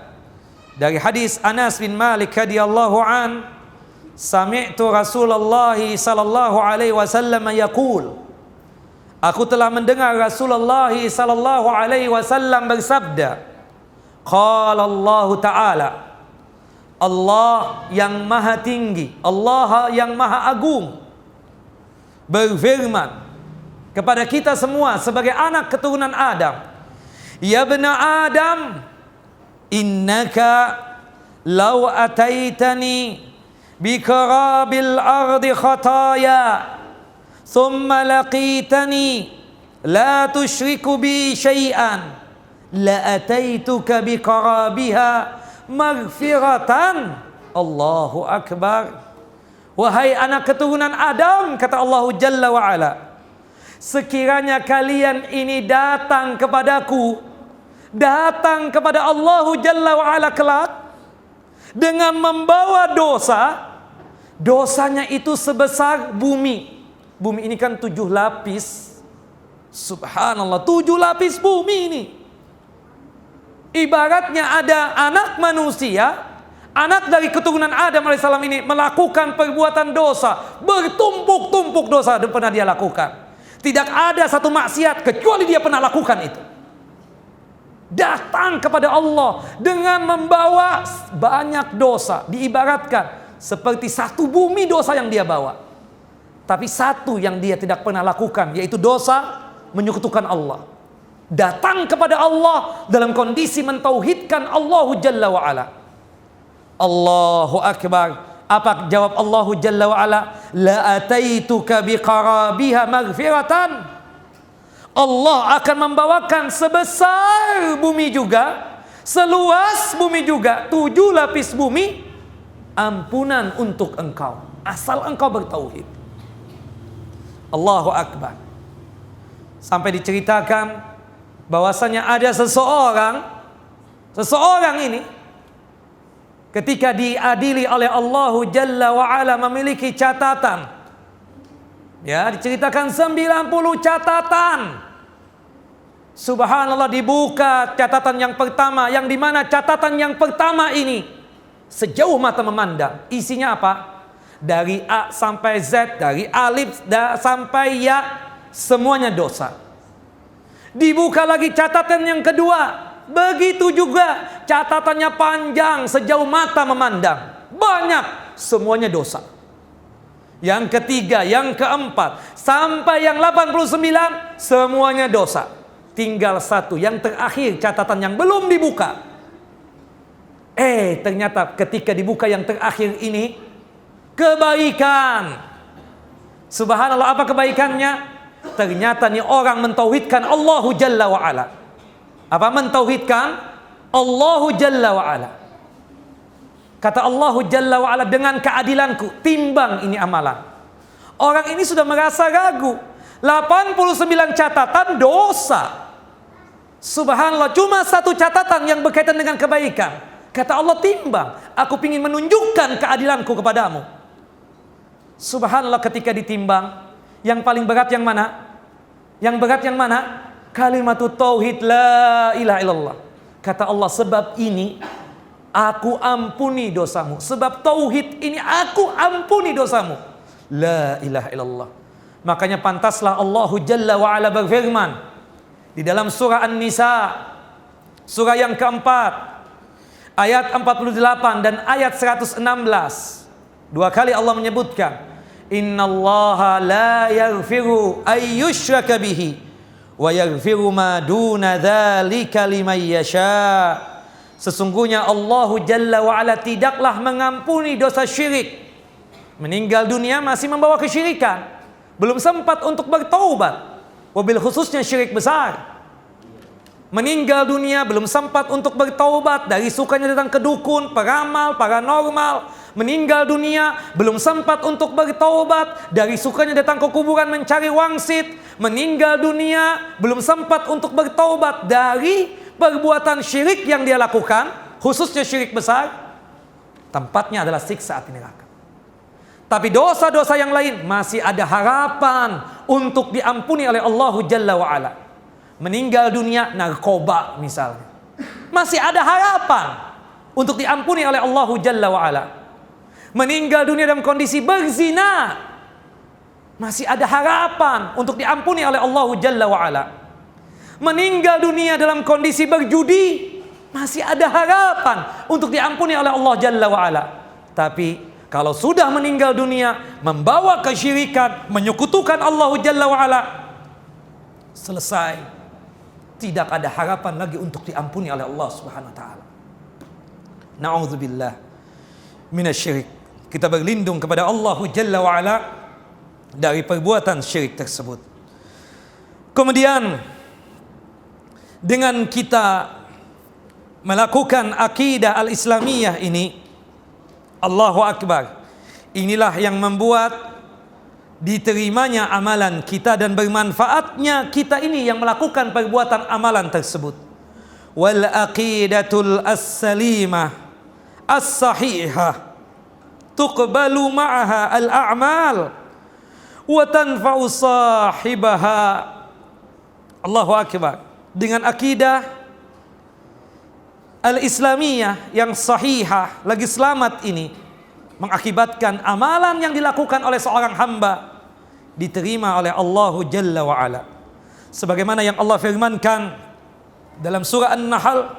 Dari hadis Anas bin Malik radhiyallahu an, sami'tu Rasulullah sallallahu alaihi wasallam yaqul, aku telah mendengar Rasulullah sallallahu alaihi wasallam bersabda, qala Allah Ta'ala, Allah yang maha tinggi, Allah yang maha agung berfirman kepada kita semua sebagai anak keturunan Adam, ya bena Adam, innaka law ataitani bikarabil ardi khataya thumma laqitani la tusyriku bi syai'an la ataituka bikarabiha maghfiratan. Allahu Akbar. Wahai anak keturunan Adam, kata Allah Jalla wa Ala, sekiranya kalian ini datang kepadaku, datang kepada Allah Jalla wa Ala kelak dengan membawa dosa, dosanya itu sebesar bumi. Bumi ini kan 7 lapis. Subhanallah, 7 lapis bumi ini. Ibaratnya ada anak manusia, anak dari keturunan Adam alaihissalam ini melakukan perbuatan dosa, bertumpuk-tumpuk dosa dan pernah dia lakukan. Tidak ada satu maksiat kecuali dia pernah lakukan itu. Datang kepada Allah dengan membawa banyak dosa, diibaratkan seperti satu bumi dosa yang dia bawa. Tapi satu yang dia tidak pernah lakukan, yaitu dosa menyekutukan Allah. Datang kepada Allah dalam kondisi mentauhidkan Allah Jalla wa Ala. Allahu Akbar. Apa jawab Allah Jalla wa Ala? La ataituka biqarabiha maghfiratan. Allah akan membawakan sebesar bumi juga, seluas bumi juga, 7 lapis bumi, ampunan untuk engkau, asal engkau bertauhid. Allahu Akbar. Sampai diceritakan bahwasanya ada seseorang ini ketika diadili oleh Allah Jalla wa Ala memiliki catatan. Ya, diceritakan 90 catatan. Subhanallah, dibuka catatan yang pertama, yang dimana catatan yang pertama ini sejauh mata memandang. Isinya apa? Dari A sampai Z, dari alif sampai ya, semuanya dosa. Dibuka lagi catatan yang kedua, begitu juga catatannya panjang sejauh mata memandang, banyak, semuanya dosa. Yang ketiga, yang keempat, sampai yang 89, semuanya dosa. Tinggal satu, yang terakhir catatan yang belum dibuka. Ternyata ketika dibuka yang terakhir ini, kebaikan. Subhanallah, apa kebaikannya? Ternyata nih orang mentauhidkan Allah Jalla wa Ala. Apa mentauhidkan? Allah Jalla wa Ala. Kata Allah Jalla wa Ala, dengan keadilanku timbang ini amalan. Orang ini sudah merasa ragu. 89 catatan dosa. Subhanallah, cuma satu catatan yang berkaitan dengan kebaikan. Kata Allah, timbang, aku ingin menunjukkan keadilanku kepadamu. Subhanallah, ketika ditimbang, yang paling berat yang mana? Yang berat yang mana? Kalimatut tauhid la ilaha illallah. Kata Allah, sebab ini aku ampuni dosamu. Sebab tauhid ini aku ampuni dosamu. La ilaha illallah. Makanya pantaslah Allah Jalla wa Ala berfirman di dalam surah An-Nisa, surah yang keempat, ayat 48 dan ayat 116. 2 kali Allah menyebutkan, Innallaha la yaghfiru ay yushraka bihi wa yaghfiru ma duna dzalika liman yasha. Sesungguhnya Allah Jalla wa Ala tidaklah mengampuni dosa syirik. Meninggal dunia masih membawa kesyirikan, belum sempat untuk bertaubat, wabil khususnya syirik besar. Meninggal dunia belum sempat untuk bertaubat dari sukanya datang ke dukun, peramal, paranormal. Meninggal dunia belum sempat untuk bertaubat dari sukanya datang ke kuburan mencari wangsit. Meninggal dunia belum sempat untuk bertaubat dari perbuatan syirik yang dia lakukan, khususnya syirik besar. Tempatnya adalah siksa api neraka. Tapi dosa-dosa yang lain masih ada harapan untuk diampuni oleh Allah Jalla wa Ala. Meninggal dunia narkoba misalnya, masih ada harapan untuk diampuni oleh Allah Jalla wa Ala. Meninggal dunia dalam kondisi berzina, masih ada harapan untuk diampuni oleh Allah Jalla wa Ala. Meninggal dunia dalam kondisi berjudi, masih ada harapan untuk diampuni oleh Allah Jalla wa Ala. Tapi kalau sudah meninggal dunia membawa kesyirikan, menyekutukan Allah Jalla wa Ala, selesai. Tidak ada harapan lagi untuk diampuni oleh Allah Subhanahu wa taala. Na'udzubillah minasyirik. Kita berlindung kepada Allah Jalla wa Ala dari perbuatan syirik tersebut. Kemudian dengan kita melakukan akidah al-Islamiyah ini, Allahu Akbar, inilah yang membuat diterimanya amalan kita dan bermanfaatnya kita ini yang melakukan perbuatan amalan tersebut. Wal aqidatul as-salimah as-sahihah tuqbalu ma'aha al-a'mal wa tanfa'u sahibaha. Allahu Akbar. Dengan akidah al-Islamiyah yang sahihah, lagi selamat ini, mengakibatkan amalan yang dilakukan oleh seorang hamba diterima oleh Allah Jalla wa Ala. Sebagaimana yang Allah firmankan dalam surah An-Nahl,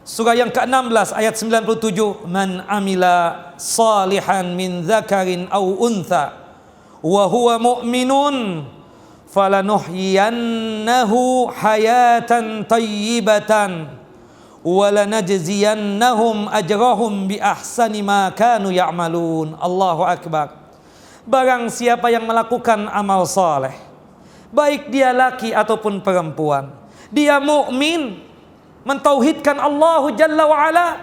surah yang ke-16 ayat 97, man amila salihan min dzakarin aw untha wa huwa mu'minun falanuhyiyannahu hayatan thayyibatan walanajziyannahum ajrahum bi ahsani ma kanu ya'malun. Allahu Akbar. Barang siapa yang melakukan amal saleh, baik dia laki ataupun perempuan, dia mukmin, mentauhidkan Allah Jalla wa Ala,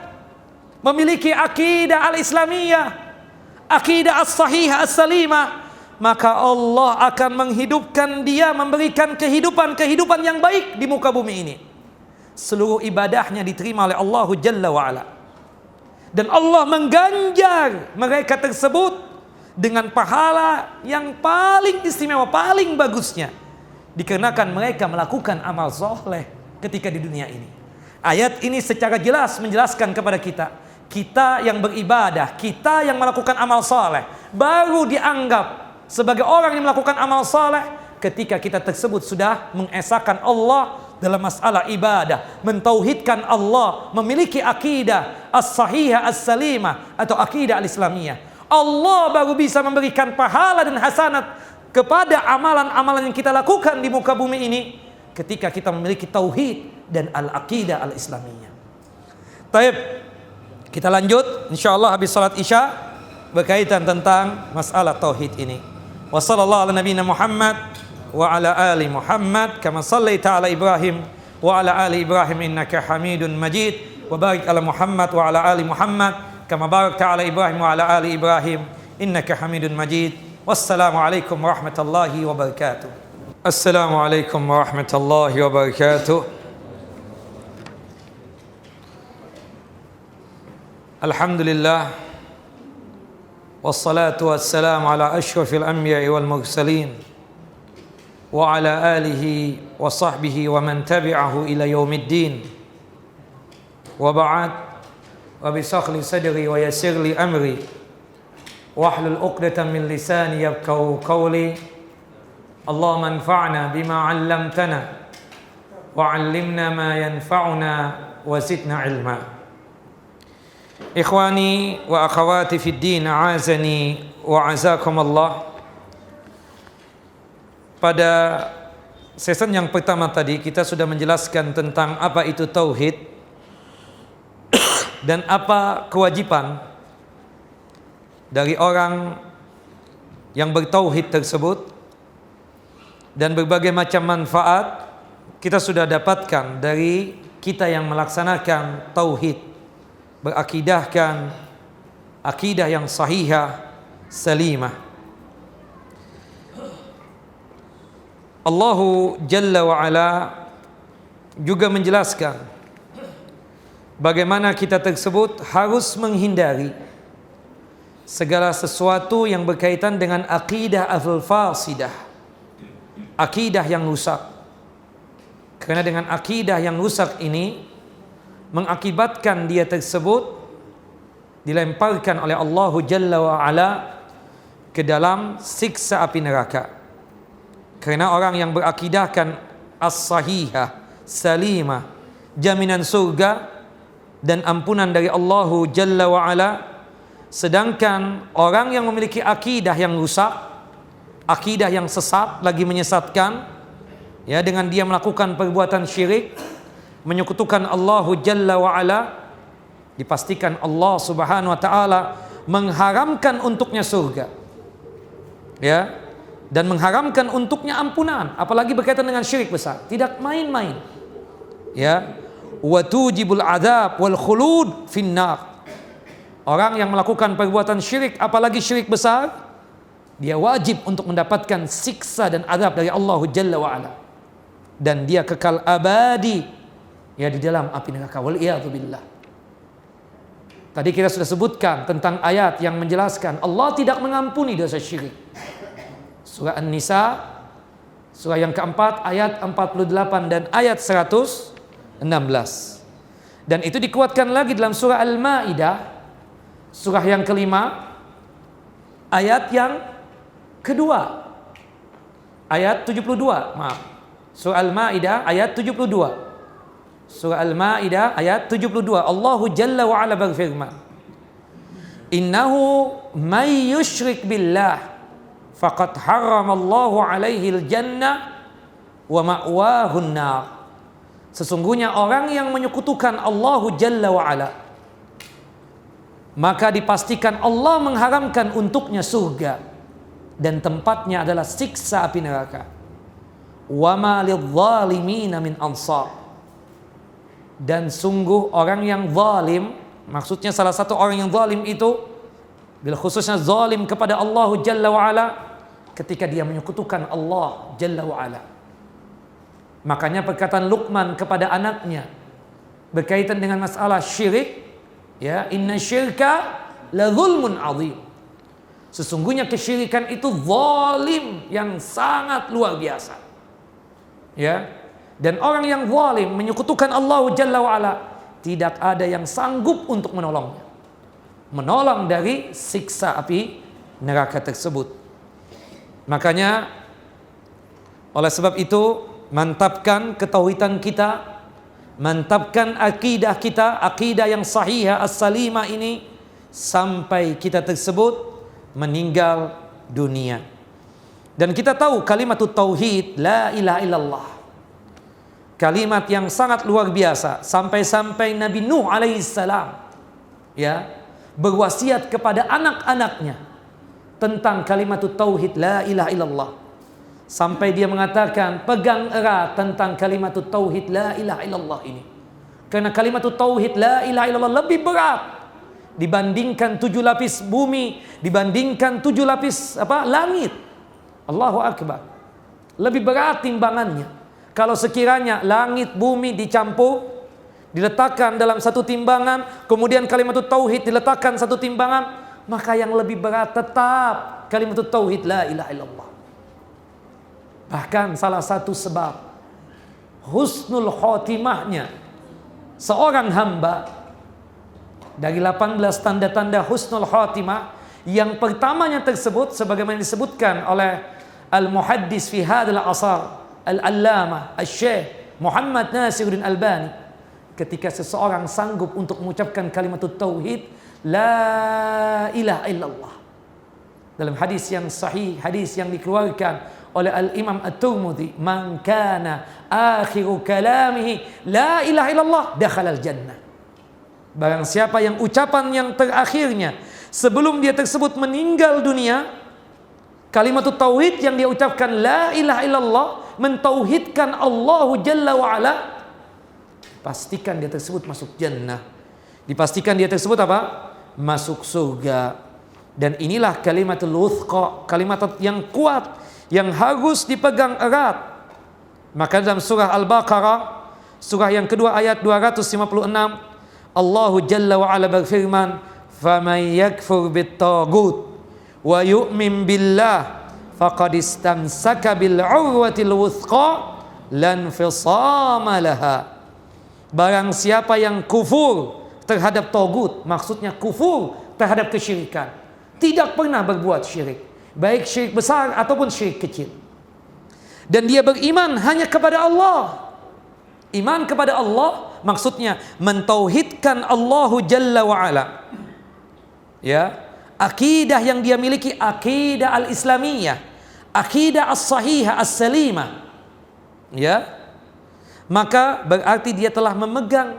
memiliki akidah al-Islamiyah, akidah as-sahihah as-salimah, maka Allah akan menghidupkan dia, memberikan kehidupan yang baik di muka bumi ini. Seluruh ibadahnya diterima oleh Allah Jalla wa Ala. Dan Allah mengganjar mereka tersebut dengan pahala yang paling istimewa, paling bagusnya, dikarenakan mereka melakukan amal soleh ketika di dunia ini. Ayat ini secara jelas menjelaskan kepada kita, kita yang beribadah, kita yang melakukan amal soleh, baru dianggap sebagai orang yang melakukan amal soleh ketika kita tersebut sudah mengesahkan Allah dalam masalah ibadah, mentauhidkan Allah, memiliki akidah as-sahihah as-salimah atau akidah al-Islamiyah. Allah baru bisa memberikan pahala dan hasanat kepada amalan-amalan yang kita lakukan di muka bumi ini ketika kita memiliki tauhid dan al-aqidah al-Islamiyah. Baik, kita lanjut insyaallah habis salat Isya berkaitan tentang masalah tauhid ini. Wa sallallahu ala nabiyina Muhammad wa ala ali Muhammad kama sallaita ala Ibrahim wa ala ali Ibrahim innaka Hamidun Majid wa barik ala Muhammad wa ala ali Muhammad kama barakta ala Ibrahim wa ala ali Ibrahim innaka Hamidun Majid. Wassalamu alaikum warahmatullahi wabarakatuh. Assalamu alaikum warahmatullahi wabarakatuh. Alhamdulillah wassalatu wassalamu ala asyrafil anbiya'i wal mursalin wa ala alihi wa sahbihi wa man tabi'ahu ila yaumiddin. Wa ba'd, wa bisahli sadri wa yassir li amri wahlul 'uqdatam min lisani yafqahu qawli. Allahumma anfa'na bima 'allamtana wa 'allimna ma yanfa'una wa zidna ilma. Ikhwani wa akhawati fid din, a'azani wa azakumullah. Pada season yang pertama tadi kita sudah menjelaskan tentang apa itu tauhid dan apa kewajiban dari orang yang bertauhid tersebut, dan berbagai macam manfaat kita sudah dapatkan dari kita yang melaksanakan tauhid, berakidahkan akidah yang sahihah, salimah. Allahu Jalla wa Ala juga menjelaskan bagaimana kita tersebut harus menghindari segala sesuatu yang berkaitan dengan akidah al-fasidah, akidah yang rusak. Karena dengan akidah yang rusak ini mengakibatkan dia tersebut dilemparkan oleh Allahu Jalla wa Ala ke dalam siksa api neraka. Karena orang yang berakidahkan as-sahihah, salimah, jaminan surga dan ampunan dari Allahu Jalla wa Ala, sedangkan orang yang memiliki akidah yang rusak, akidah yang sesat, lagi menyesatkan, ya, dengan dia melakukan perbuatan syirik, menyekutukan Allahu Jalla wa Ala, dipastikan Allah Subhanahu wa taala mengharamkan untuknya surga, ya, dan mengharamkan untuknya ampunan, apalagi berkaitan dengan syirik besar, tidak main-main, ya. Wa tujibul adzab wal khulud finnar. Orang yang melakukan perbuatan syirik, apalagi syirik besar, dia wajib untuk mendapatkan siksa dan azab dari Allah Jalla wa Ala, dan dia kekal abadi, ya, di dalam api neraka. Wal iyadzu billah. Tadi kita sudah sebutkan tentang ayat yang menjelaskan Allah tidak mengampuni dosa syirik. Surah An-Nisa, surah yang keempat, ayat 48 dan ayat 116. Dan itu dikuatkan lagi dalam surah Al-Maidah, surah yang kelima, ayat yang kedua, ayat 72. Maaf, surah Al-Maidah ayat 72. Surah Al-Maidah ayat 72. Allahu Jalla wa Ala berfirman, innahu may yushrik billah faqad haramallahu alaihi al-jannah wa ma'wahu an-nar. Sesungguhnya orang yang menyekutukan Allahu Jalla wa Ala, maka dipastikan Allah mengharamkan untuknya surga dan tempatnya adalah siksa api neraka. Wa ma lidh-dhalimina min ansar. Dan sungguh orang yang zalim, maksudnya salah satu orang yang zalim itu bil khususnya zalim kepada Allah Jalla wa Ala ketika dia menyekutukan Allah Jalla wa Ala. Makanya perkataan Luqman kepada anaknya berkaitan dengan masalah syirik, ya, inna syirka la zulmun azim. Sesungguhnya kesyirikan itu zalim yang sangat luar biasa, ya. Dan orang yang zalim menyekutukan Allah Jalla wa Ala, tidak ada yang sanggup untuk menolongnya, menolong dari siksa api neraka tersebut. Makanya oleh sebab itu, mantapkan ketauhidan kita, mantapkan akidah kita, akidah yang sahihah as-salimah ini sampai kita tersebut meninggal dunia. Dan kita tahu kalimat tauhid la ilaha illallah, kalimat yang sangat luar biasa, sampai-sampai Nabi Nuh alaihissalam, ya, berwasiat kepada anak-anaknya tentang kalimat tauhid la ilaha illallah, sampai dia mengatakan pegang erat tentang kalimat tauhid la ilaha illallah ini, karena kalimat tauhid la ilaha illallah lebih berat dibandingkan 7 lapis bumi, dibandingkan 7 lapis langit. Allahu Akbar, lebih berat timbangannya. Kalau sekiranya langit bumi dicampur, diletakkan dalam satu timbangan, kemudian kalimat tauhid diletakkan satu timbangan, maka yang lebih berat tetap kalimat tauhid la ilaha illallah. Bahkan salah satu sebab husnul khotimahnya seorang hamba, dari 18 tanda-tanda husnul khotimah, yang pertamanya tersebut sebagaimana disebutkan oleh al-muhaddis fi hadzal asar, Al-Allamah Al-Syekh Muhammad Nasiruddin Albani, ketika seseorang sanggup untuk mengucapkan kalimat tauhid la ilaha illallah. Dalam hadis yang sahih, hadis yang dikeluarkan oleh Al-Imam At-Tirmidzi, man kana akhiru kalamihi la ilaha illallah dakhala al-jannah. Barang siapa yang ucapan yang terakhirnya sebelum dia tersebut meninggal dunia, kalimat tauhid yang dia ucapkan la ilaha illallah, mentauhidkan Allahu Jalla wa Ala, pastikan dia tersebut masuk jannah. Dipastikan dia tersebut apa? Masuk surga. Dan inilah kalimatul wuthqa, kalimat yang kuat, yang harus dipegang erat. Maka dalam surah Al-Baqarah, surah yang kedua ayat 256, Allahu Jalla wa Ala berfirman, "Faman yakfur bit-taghut wa yu'min billah faqad istamsaka bil 'urwatil wuthqa lan fisama laha." Barang siapa yang kufur terhadap tagut, maksudnya kufur terhadap kesyirikan, tidak pernah berbuat syirik, baik syirik besar ataupun syirik kecil, dan dia beriman hanya kepada Allah. Iman kepada Allah maksudnya mentauhidkan Allahu Jalla wa Ala. Ya, akidah yang dia miliki, akidah al-islamiyah, akidah as-sahihah as-salimah. Ya, maka berarti dia telah memegang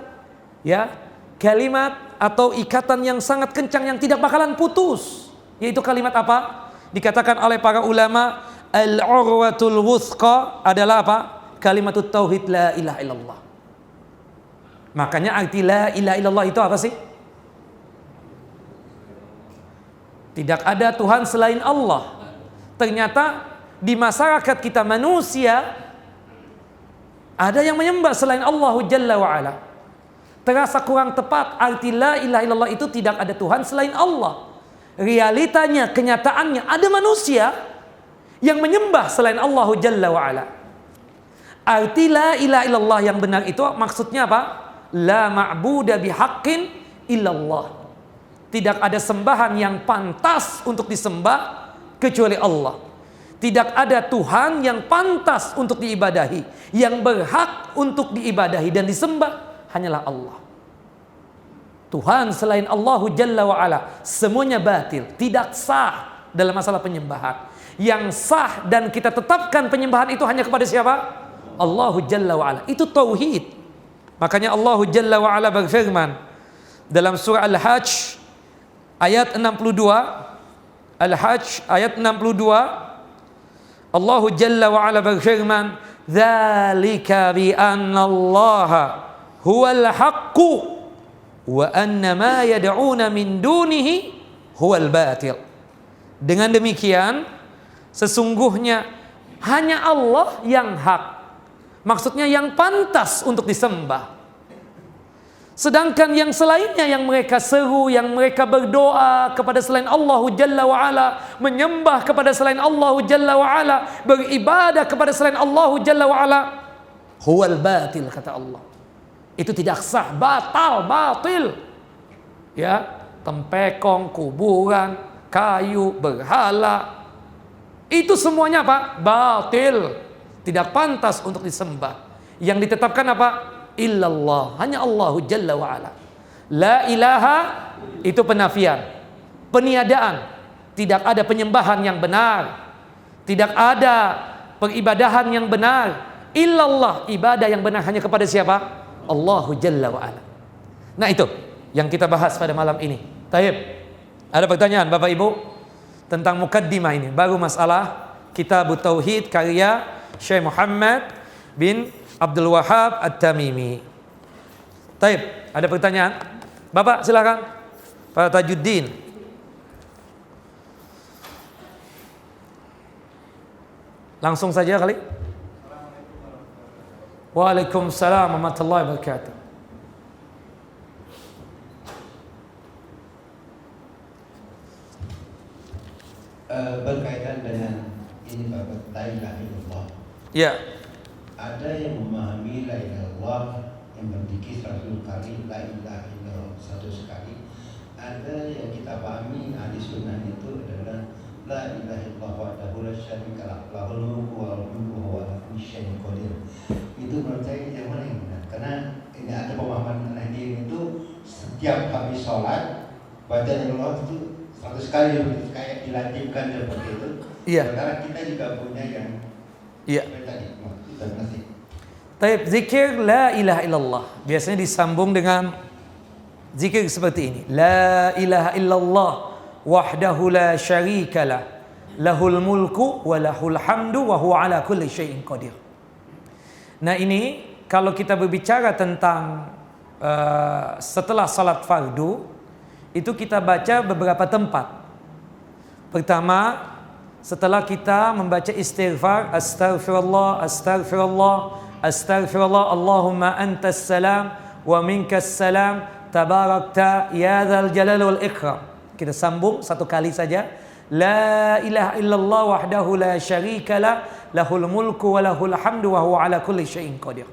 ya kalimat atau ikatan yang sangat kencang yang tidak bakalan putus. Yaitu kalimat apa? Dikatakan oleh para ulama, al-urwatul wuthqa adalah apa? Kalimatut tauhid la ilaha illallah. Makanya arti la ilaha illallah itu apa sih? Tidak ada Tuhan selain Allah. Ternyata di masyarakat kita manusia ada yang menyembah selain Allah Jalla wa Ala. Terasa kurang tepat arti la ilaha illallah itu tidak ada Tuhan selain Allah. Realitanya, kenyataannya ada manusia yang menyembah selain Allah Jalla wa Ala. Arti la ilaha illallah yang benar itu maksudnya apa? La ma'buda bihaqqin illallah. Tidak ada sembahan yang pantas untuk disembah kecuali Allah. Tidak ada Tuhan yang pantas untuk diibadahi, yang berhak untuk diibadahi dan disembah hanyalah Allah. Tuhan selain Allahu Jalla wa Ala semuanya batil, tidak sah dalam masalah penyembahan. Yang sah dan kita tetapkan penyembahan itu hanya kepada siapa? Allahu Jalla wa Ala. Itu tauhid. Makanya Allahu Jalla wa Ala berfirman dalam surah Al-Hajj ayat 62, Al-Hajj ayat 62, Allahu Jalla wa Ala berfirman, "Dzalika bi anna Allaha huwal haqqu wa anna ma yad'una min dunihi huwal batil." Dengan demikian sesungguhnya hanya Allah yang hak, maksudnya yang pantas untuk disembah. Sedangkan yang selainnya yang mereka seru, yang mereka berdoa kepada selain Allah Jalla wa Ala, menyembah kepada selain Allah Jalla wa Ala, beribadah kepada selain Allah Jalla wa Ala, huwal batil, kata Allah. Itu tidak sah, batil. Ya, tempekong, kuburan, kayu, berhala, itu semuanya apa? Batil. Tidak pantas untuk disembah. Yang ditetapkan apa? Illallah, hanya Allahu Jalla wa Ala. La ilaha itu penafian, peniadaan. Tidak ada penyembahan yang benar, tidak ada peribadahan yang benar. Illallah, ibadah yang benar hanya kepada siapa? Allahu Jalla wa Ala. Nah itu yang kita bahas pada malam ini. Taib, ada pertanyaan Bapak Ibu tentang mukaddimah ini? Baru masalah Kitab Tauhid karya Syekh Muhammad bin Abdul Wahhab At-Tamimi. Taib, ada pertanyaan? Bapak silakan. Pak Tajuddin. Langsung saja kali. Waalaikumsalam warahmatullahi wabarakatuh. Berkaitan dengan ini Bapak, la ilaha illallah. Ya. Ada yang memahami la ilaha illallah yang berzikir 100 kali, la ilaha illallah 100 kali. Ada yang kita pahami ahli sunnah itu adalah la ilaha illallah wahdahu la syarika lah, lahul mulku wa lahul hamdu wa huwa ala kulli syai'in qadir. Itu menurut saya yang mana yang benar? Karena ini ada pemahaman tiap habis sholat baca Allah itu 100 kali kayak dilatihkan seperti itu. Iya. Sekarang kita juga punya yang tadi. Terima kasih. Taib, zikir la ilaha illallah biasanya disambung dengan zikir seperti ini. La ilaha illallah wahdahu la syarikalah lahul mulku wa lahul hamdu wa huwa ala kulli syai'in qadir. Nah, ini kalau kita berbicara tentang setelah salat fardu itu kita baca beberapa tempat. Pertama, setelah kita membaca istighfar, astaghfirullah, astaghfirullah, astaghfirullah, Allahumma antas salam wa minkas salam, tabarakta ya dzal jalal wal ikram. Kita sambung satu kali saja. La ilaha illallah wahdahu la syarikalah lahul mulku wa lahul hamdu wa huwa ala kulli syai'in qadir.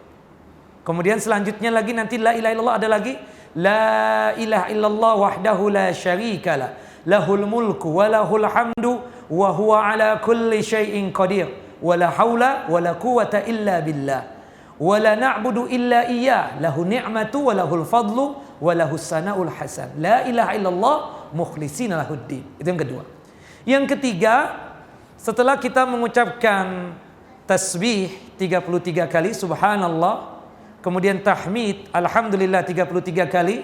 Kemudian selanjutnya lagi nanti la ilaha illallah ada lagi. La ilaha illallah wahdahu la syarikalah lahul mulku wa lahul hamdu wa huwa ala kulli syai'in qadir wa la haula wa la quwwata illa billah wa la na'budu illa iyyah lahu ni'matu wa lahul fadlu wa lahus sana'ul hasan. La ilaha illallah mukhlishina lahuddin. Itu yang kedua. Yang ketiga, setelah kita mengucapkan tasbih 33 kali subhanallah, kemudian tahmid alhamdulillah 33 kali,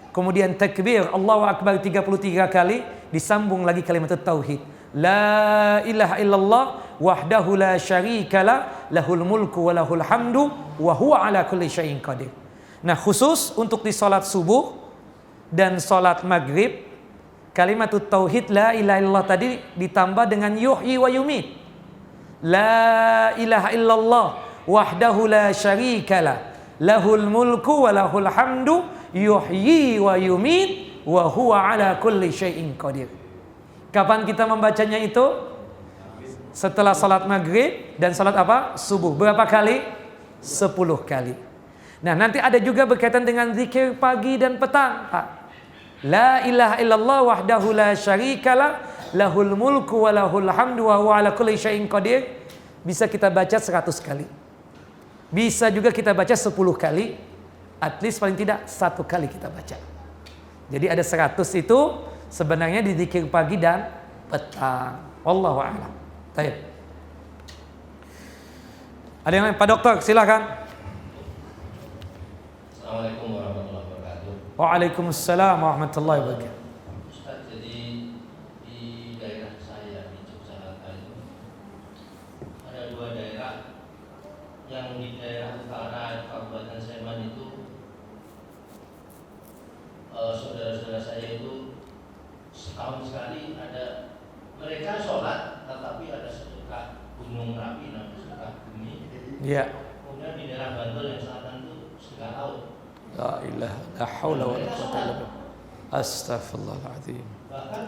kemudian takbir Allahu akbar 33 kali, disambung lagi kalimat tauhid. La ilaha illallah wahdahu la syarikalah lahul mulku wa lahul hamdu wa huwa ala kulli syai'in qadir. Nah, khusus untuk di salat subuh dan salat maghrib, kalimat tauhid la ilaha illallah tadi ditambah dengan yuhyi wa yumit. La ilaha illallah wahdahu la syarikalah lahul mulku wa lahul hamdu yuhyi wa yumit wa huwa ala kulli syai'in qadir. Kapan kita membacanya itu? Setelah salat maghrib dan salat apa? Subuh. Berapa kali? 10 kali. Nah, nanti ada juga berkaitan dengan zikir pagi dan petang, Pak. La ilaha illallah wahdahu la syarikalah lahul mulku wa lahul hamdu wa huwa ala kulli syai'in qadir. Bisa kita baca 100 kali. Bisa juga kita baca 10 kali. At least paling tidak 1 kali kita baca. Jadi ada 100 itu sebenarnya di zikir pagi dan petang. Wallahu a'lam. Baik. Ada yang lain? Pak Dokter, silakan. Assalamualaikum warahmatullahi wabarakatuh. Waalaikumsalam warahmatullahi wabarakatuh. Ustaz, jadi di daerah saya di Yogyakarta itu ada 2 daerah. Yang di daerah utara Kabupaten Sleman itu saudara-saudara saya itu setahun sekali ada mereka sholat, tetapi ada sedekah gunung Merapi namanya sedekah bumi. Iya. Kemudian di daerah Bantul yang selatan itu sedekah laut. La ilaha la haula wa la quwwata illa billah. Astaghfirullahaladzim. Bahkan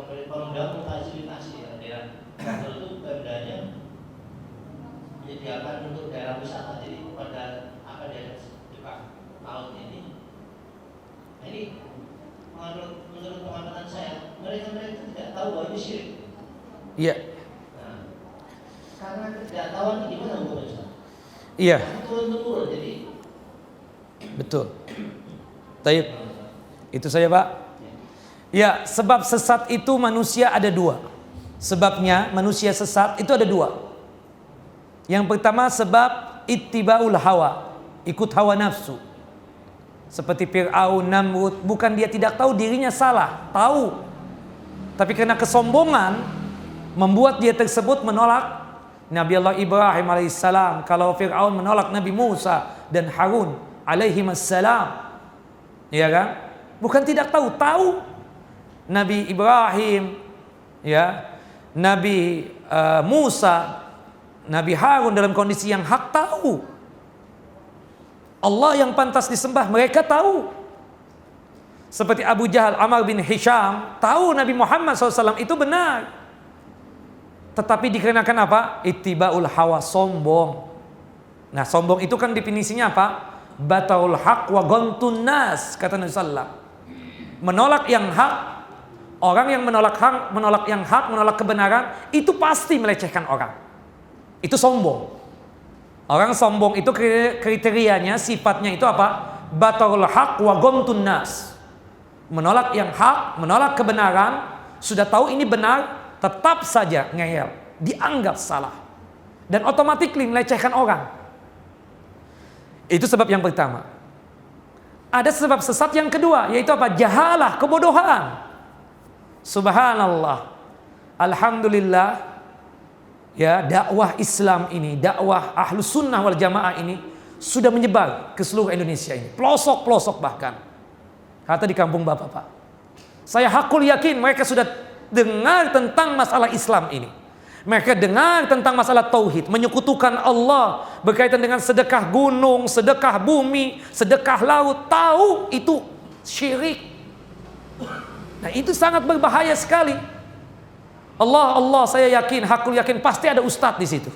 pemerintah memfasilitasi ya, daerah Bantul itu pemdanya menyediakan untuk daerah wisata. Jadi pada apa daerah dekat laut ini menurut pengamatan saya mereka tidak tahu bahwa ini syirik. Iya. Nah, karena ketidaktahuan ini gimana hukumnya? Iya. Turun-temurun jadi. Betul. Taib. Itu saja, Pak. Ya, sebab sesat itu manusia ada 2. Sebabnya manusia sesat itu ada 2. Yang pertama sebab ittiba'ul hawa, ikut hawa nafsu. Seperti Fir'aun, Namrud, bukan dia tidak tahu dirinya salah, tahu. Tapi karena kesombongan membuat dia tersebut menolak Nabi Allah Ibrahim alaihissalam. Kalau Fir'aun menolak Nabi Musa dan Harun alaihimassalam, ya kan? Bukan tidak tahu, tahu. Nabi Ibrahim, ya, Nabi Musa, Nabi Harun dalam kondisi yang hak tahu. Allah yang pantas disembah, mereka tahu. Seperti Abu Jahal, Amr bin Hisham, tahu Nabi Muhammad SAW itu benar. Tetapi dikarenakan apa? Ittiba'ul hawa, sombong. Nah, sombong itu kan definisinya apa? Bataul haq wa ghamtun nas, kata Nabi SAW. Menolak yang hak, orang yang menolak yang hak, menolak kebenaran, itu pasti melecehkan orang. Itu sombong. Orang sombong itu kriterianya, sifatnya itu apa? batarul haq wa ghamtun nas. Menolak yang hak, menolak kebenaran, sudah tahu ini benar, tetap saja ngeyel, dianggap salah. Dan automatically melecehkan orang. Itu sebab yang pertama. Ada sebab sesat yang kedua, yaitu apa? Jahalah, kebodohan. Subhanallah. Alhamdulillah, ya, dakwah Islam ini, dakwah Ahlus Sunnah wal Jamaah ini sudah menyebar ke seluruh Indonesia ini, pelosok-pelosok bahkan. Kata di kampung Bapak, Pak. Saya hakul yakin mereka sudah dengar tentang masalah Islam ini. Mereka dengar tentang masalah tauhid, menyekutukan Allah berkaitan dengan sedekah gunung, sedekah bumi, sedekah laut. Tahu itu syirik. Nah, itu sangat berbahaya sekali. Allah, saya yakin, hakul yakin pasti ada ustadz di situ.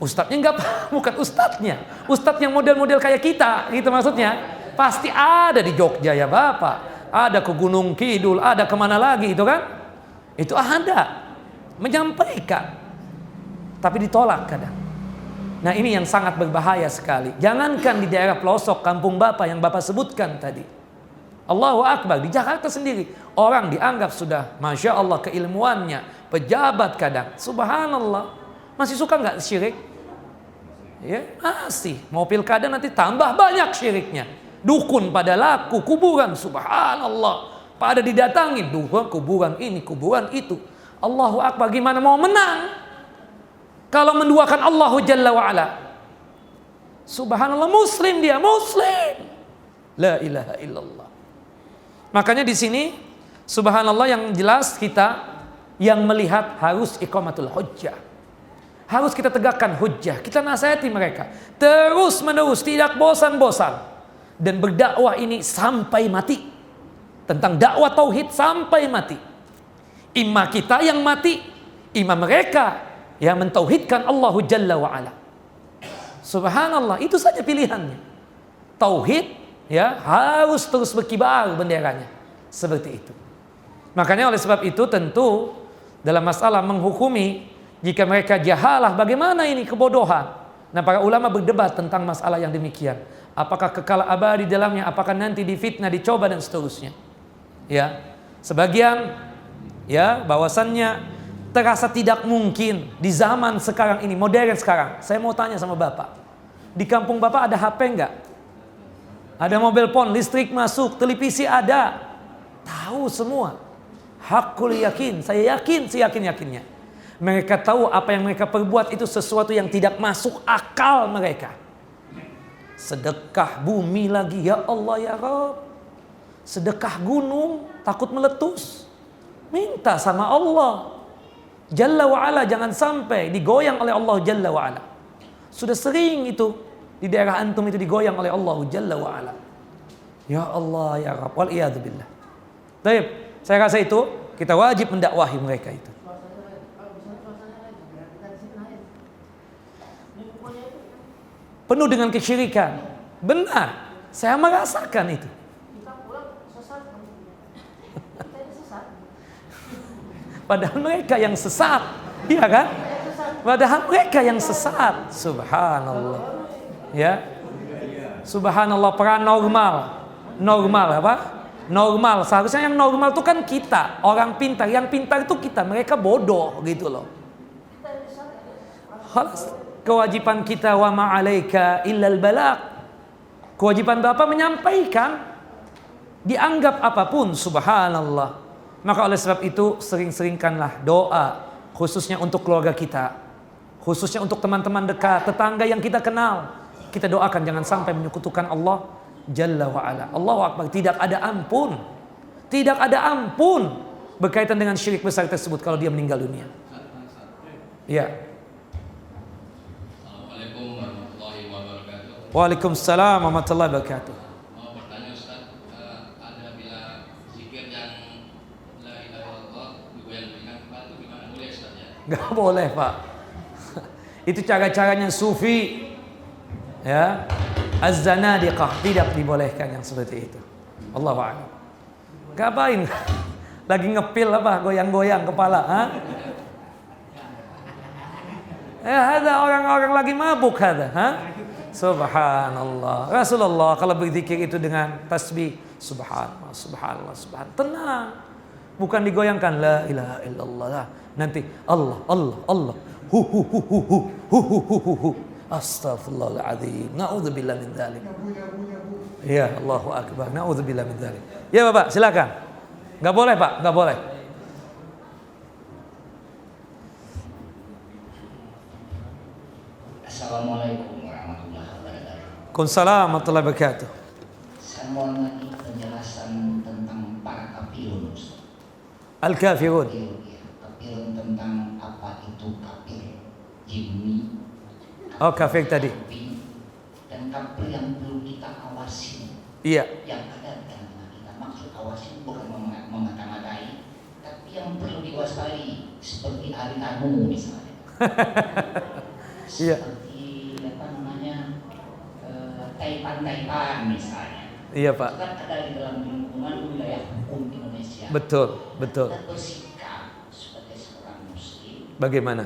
Ustadznya enggak, bukan ustadznya. Ustadz yang model-model kayak kita, gitu maksudnya. Pasti ada di Jogja ya Bapak. Ada ke Gunung Kidul, ada kemana lagi itu kan? Itu ada. Menyampaikan. Tapi ditolak kadang. Nah, ini yang sangat berbahaya sekali. Jangankan di daerah pelosok kampung Bapak yang Bapak sebutkan tadi. Allahu Akbar, di Jakarta sendiri orang dianggap sudah Masya Allah keilmuannya, pejabat kadang, subhanallah, masih suka nggak syirik? Ya, masih. Mau pilkada nanti tambah banyak syiriknya. Dukun pada laku, kuburan, subhanallah, pada didatangi, dukun, kuburan ini, kuburan itu. Allahu Akbar, gimana mau menang kalau menduakan Allahu Jalla wa'ala? Subhanallah, muslim dia, muslim. La ilaha illallah. Makanya di sini subhanallah yang jelas kita yang melihat harus iqamatul hujjah. Harus kita tegakkan hujjah, kita nasihati mereka terus menerus, tidak bosan-bosan, dan berdakwah ini sampai mati. Tentang dakwah tauhid sampai mati. Imam kita yang mati, imam mereka yang mentauhidkan Allahu Jalla wa Ala. Subhanallah, itu saja pilihannya. Tauhid, ya, harus terus berkibar benderanya. Seperti itu. Makanya oleh sebab itu tentu dalam masalah menghukumi, jika mereka jahalah, bagaimana ini kebodohan. Nah, para ulama berdebat tentang masalah yang demikian. Apakah kekal abadi dalamnya, apakah nanti difitnah, dicoba dan seterusnya. Ya, sebagian ya bahwasannya terasa tidak mungkin di zaman sekarang ini, modern sekarang. Saya mau tanya sama Bapak, di kampung Bapak ada HP enggak? Ada mobil phone, listrik masuk, televisi ada. Tahu semua. Hakul yakin, saya yakin, seyakin-yakinnya. Mereka tahu apa yang mereka perbuat itu sesuatu yang tidak masuk akal mereka. Sedekah bumi lagi, ya Allah ya Rabb. Sedekah gunung, takut meletus. Minta sama Allah Jalla wa'ala, jangan sampai digoyang oleh Allah Jalla wa'ala. Sudah sering itu di daerah antum itu digoyang oleh Allah Jalla wa'ala. Ya Allah ya Rabb, wal'iyadzubillah. Baik, saya rasa itu kita wajib mendakwahi mereka itu. Penuh dengan kesyirikan. Benar, saya merasakan itu. Padahal mereka yang sesat, iya kan? Padahal mereka yang sesat. Subhanallah. Ya, subhanallah, paranormal. Normal apa? Normal. Seharusnya yang normal itu kan kita, orang pintar. Yang pintar itu kita, mereka bodoh gitu loh. Kewajiban kita wa ma'alaika illal balagh. Kewajiban Bapak menyampaikan, dianggap apapun, subhanallah. Maka oleh sebab itu sering-seringkanlah doa, khususnya untuk keluarga kita, khususnya untuk teman-teman dekat, tetangga yang kita kenal. Kita doakan jangan sampai menyekutukan Allah Jalla wa'ala. Allahu Akbar, tidak ada ampun. Tidak ada ampun berkaitan dengan syirik besar tersebut kalau dia meninggal dunia. Ya. Assalamualaikum warahmatullahi wabarakatuh. Waalaikumsalam warahmatullahi wabarakatuh. Mau bertanya Ustaz, ada bila zikir yang la ilaha illallah digoyang-goyangkan kepala itu gimana, boleh Ustaz ya? Gak boleh Pak. Itu cara-caranya sufi. Ya, az-zanadiqah, tidak dibolehkan yang seperti itu. Allahu a'lam. Ngapain? Lagi ngepil apa? Goyang-goyang kepala, ha? Ada orang-orang lagi mabuk ada, ha? Subhanallah. Rasulullah kalau berzikir itu dengan tasbih, subhanallah, subhanallah, subhanallah, tenang. Bukan digoyangkan la ilaha illallah. Nanti Allah, Allah, Allah. Hu hu hu hu hu hu hu hu hu hu. Astaghfirullahaladzim. Na'udzubillah min dzalik. Ya, Allahu akbar. Na'udzubillah min dzalik. Ya Bapak, silakan. Enggak boleh, Pak, enggak boleh. Assalamualaikum warahmatullahi wabarakatuh. Waalaikumsalam warahmatullahi wabarakatuh. Saya mohon lagi penjelasan tentang para kafirun. Al-kafirun. Kafirun tentang apa itu kafir, jimmi. Oh, kafir tadi. Dan kafir yang perlu kita awasi. Iya. Yang ada di tengah kita. Maksud awasi bukan memata-matai, tapi yang perlu diwaspadai seperti hari tamu misalnya. Iya. Seperti apa namanya, taipan misalnya. Iya, Pak. Itu kan ada di dalam lingkungan wilayah hukum Indonesia. Betul, betul. Kita bersikap sebagai seorang muslim. Bagaimana?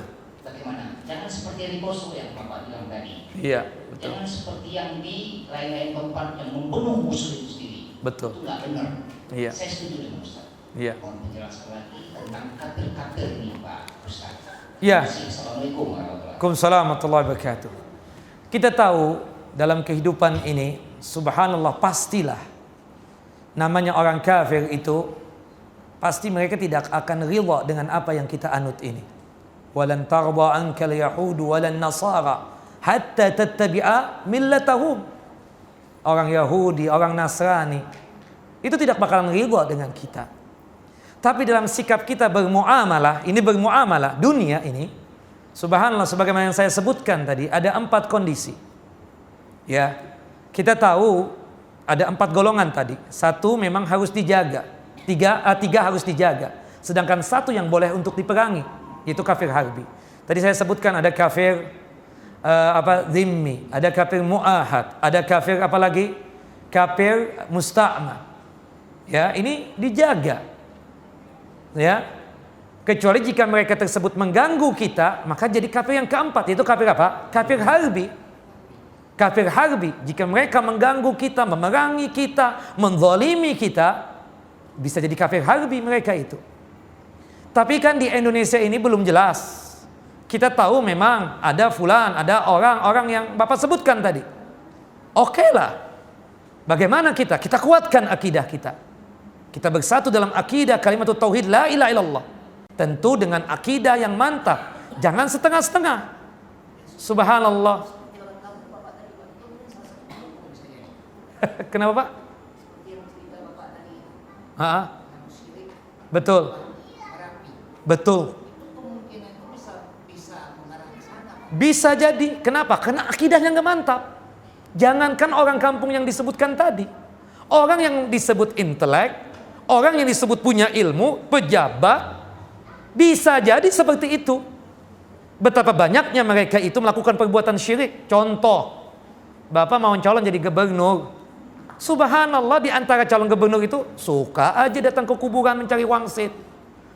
Jangan seperti Riposo yang Bapak bilang tadi. Iya, betul. Jangan seperti yang di lain-lain tempat yang membunuh muslim sendiri. Betul. Itu nggak benar. Iya. Saya setuju dengan Ustaz. Iya. Mohon penjelasan lagi tentang kafir-kafir ini Pak Ustaz. Iya. Assalamualaikum warahmatullahi wabarakatuh. Waalaikumsalam warahmatullahi wabarakatuh. Kita tahu dalam kehidupan ini, subhanallah, pastilah namanya orang kafir itu pasti mereka tidak akan ridha dengan apa yang kita anut ini. Walan tarda ankal yahudu walan nasara hatta tattabi'a millatahum. Orang Yahudi, orang Nasrani itu tidak bakalan ridha dengan kita. Tapi dalam sikap kita bermuamalah, ini bermuamalah dunia ini, subhanallah, sebagaimana yang saya sebutkan tadi, ada 4 kondisi. Ya, kita tahu ada 4 golongan tadi. 1 memang harus dijaga, 3 harus dijaga. Sedangkan 1 yang boleh untuk diperangi, yaitu kafir harbi. Tadi saya sebutkan ada kafir zimmi, ada kafir mu'ahad, ada kafir apa lagi? Kafir musta'man. Ya, ini dijaga. Ya, kecuali jika mereka tersebut mengganggu kita, maka jadi kafir yang keempat, yaitu kafir apa? Kafir harbi. Kafir harbi, jika mereka mengganggu kita, memerangi kita, menzalimi kita, bisa jadi kafir harbi mereka itu. Tapi kan di Indonesia ini belum jelas. Kita tahu memang ada fulan, ada orang-orang yang Bapak sebutkan tadi. Oke lah. Bagaimana kita? Kita kuatkan akidah kita. Kita bersatu dalam akidah kalimat tauhid la ilaha illallah. Tentu dengan akidah yang mantap. Jangan setengah-setengah. Subhanallah. Kenapa, Pak? Betul. Betul. Bisa jadi. Kenapa? Karena akidahnya nggak mantap. Jangankan orang kampung yang disebutkan tadi. Orang yang disebut intelek, orang yang disebut punya ilmu, pejabat, bisa jadi seperti itu. Betapa banyaknya mereka itu melakukan perbuatan syirik. Contoh, Bapak mau calon jadi gubernur. Subhanallah, di antara calon gubernur itu suka aja datang ke kuburan mencari wangsit.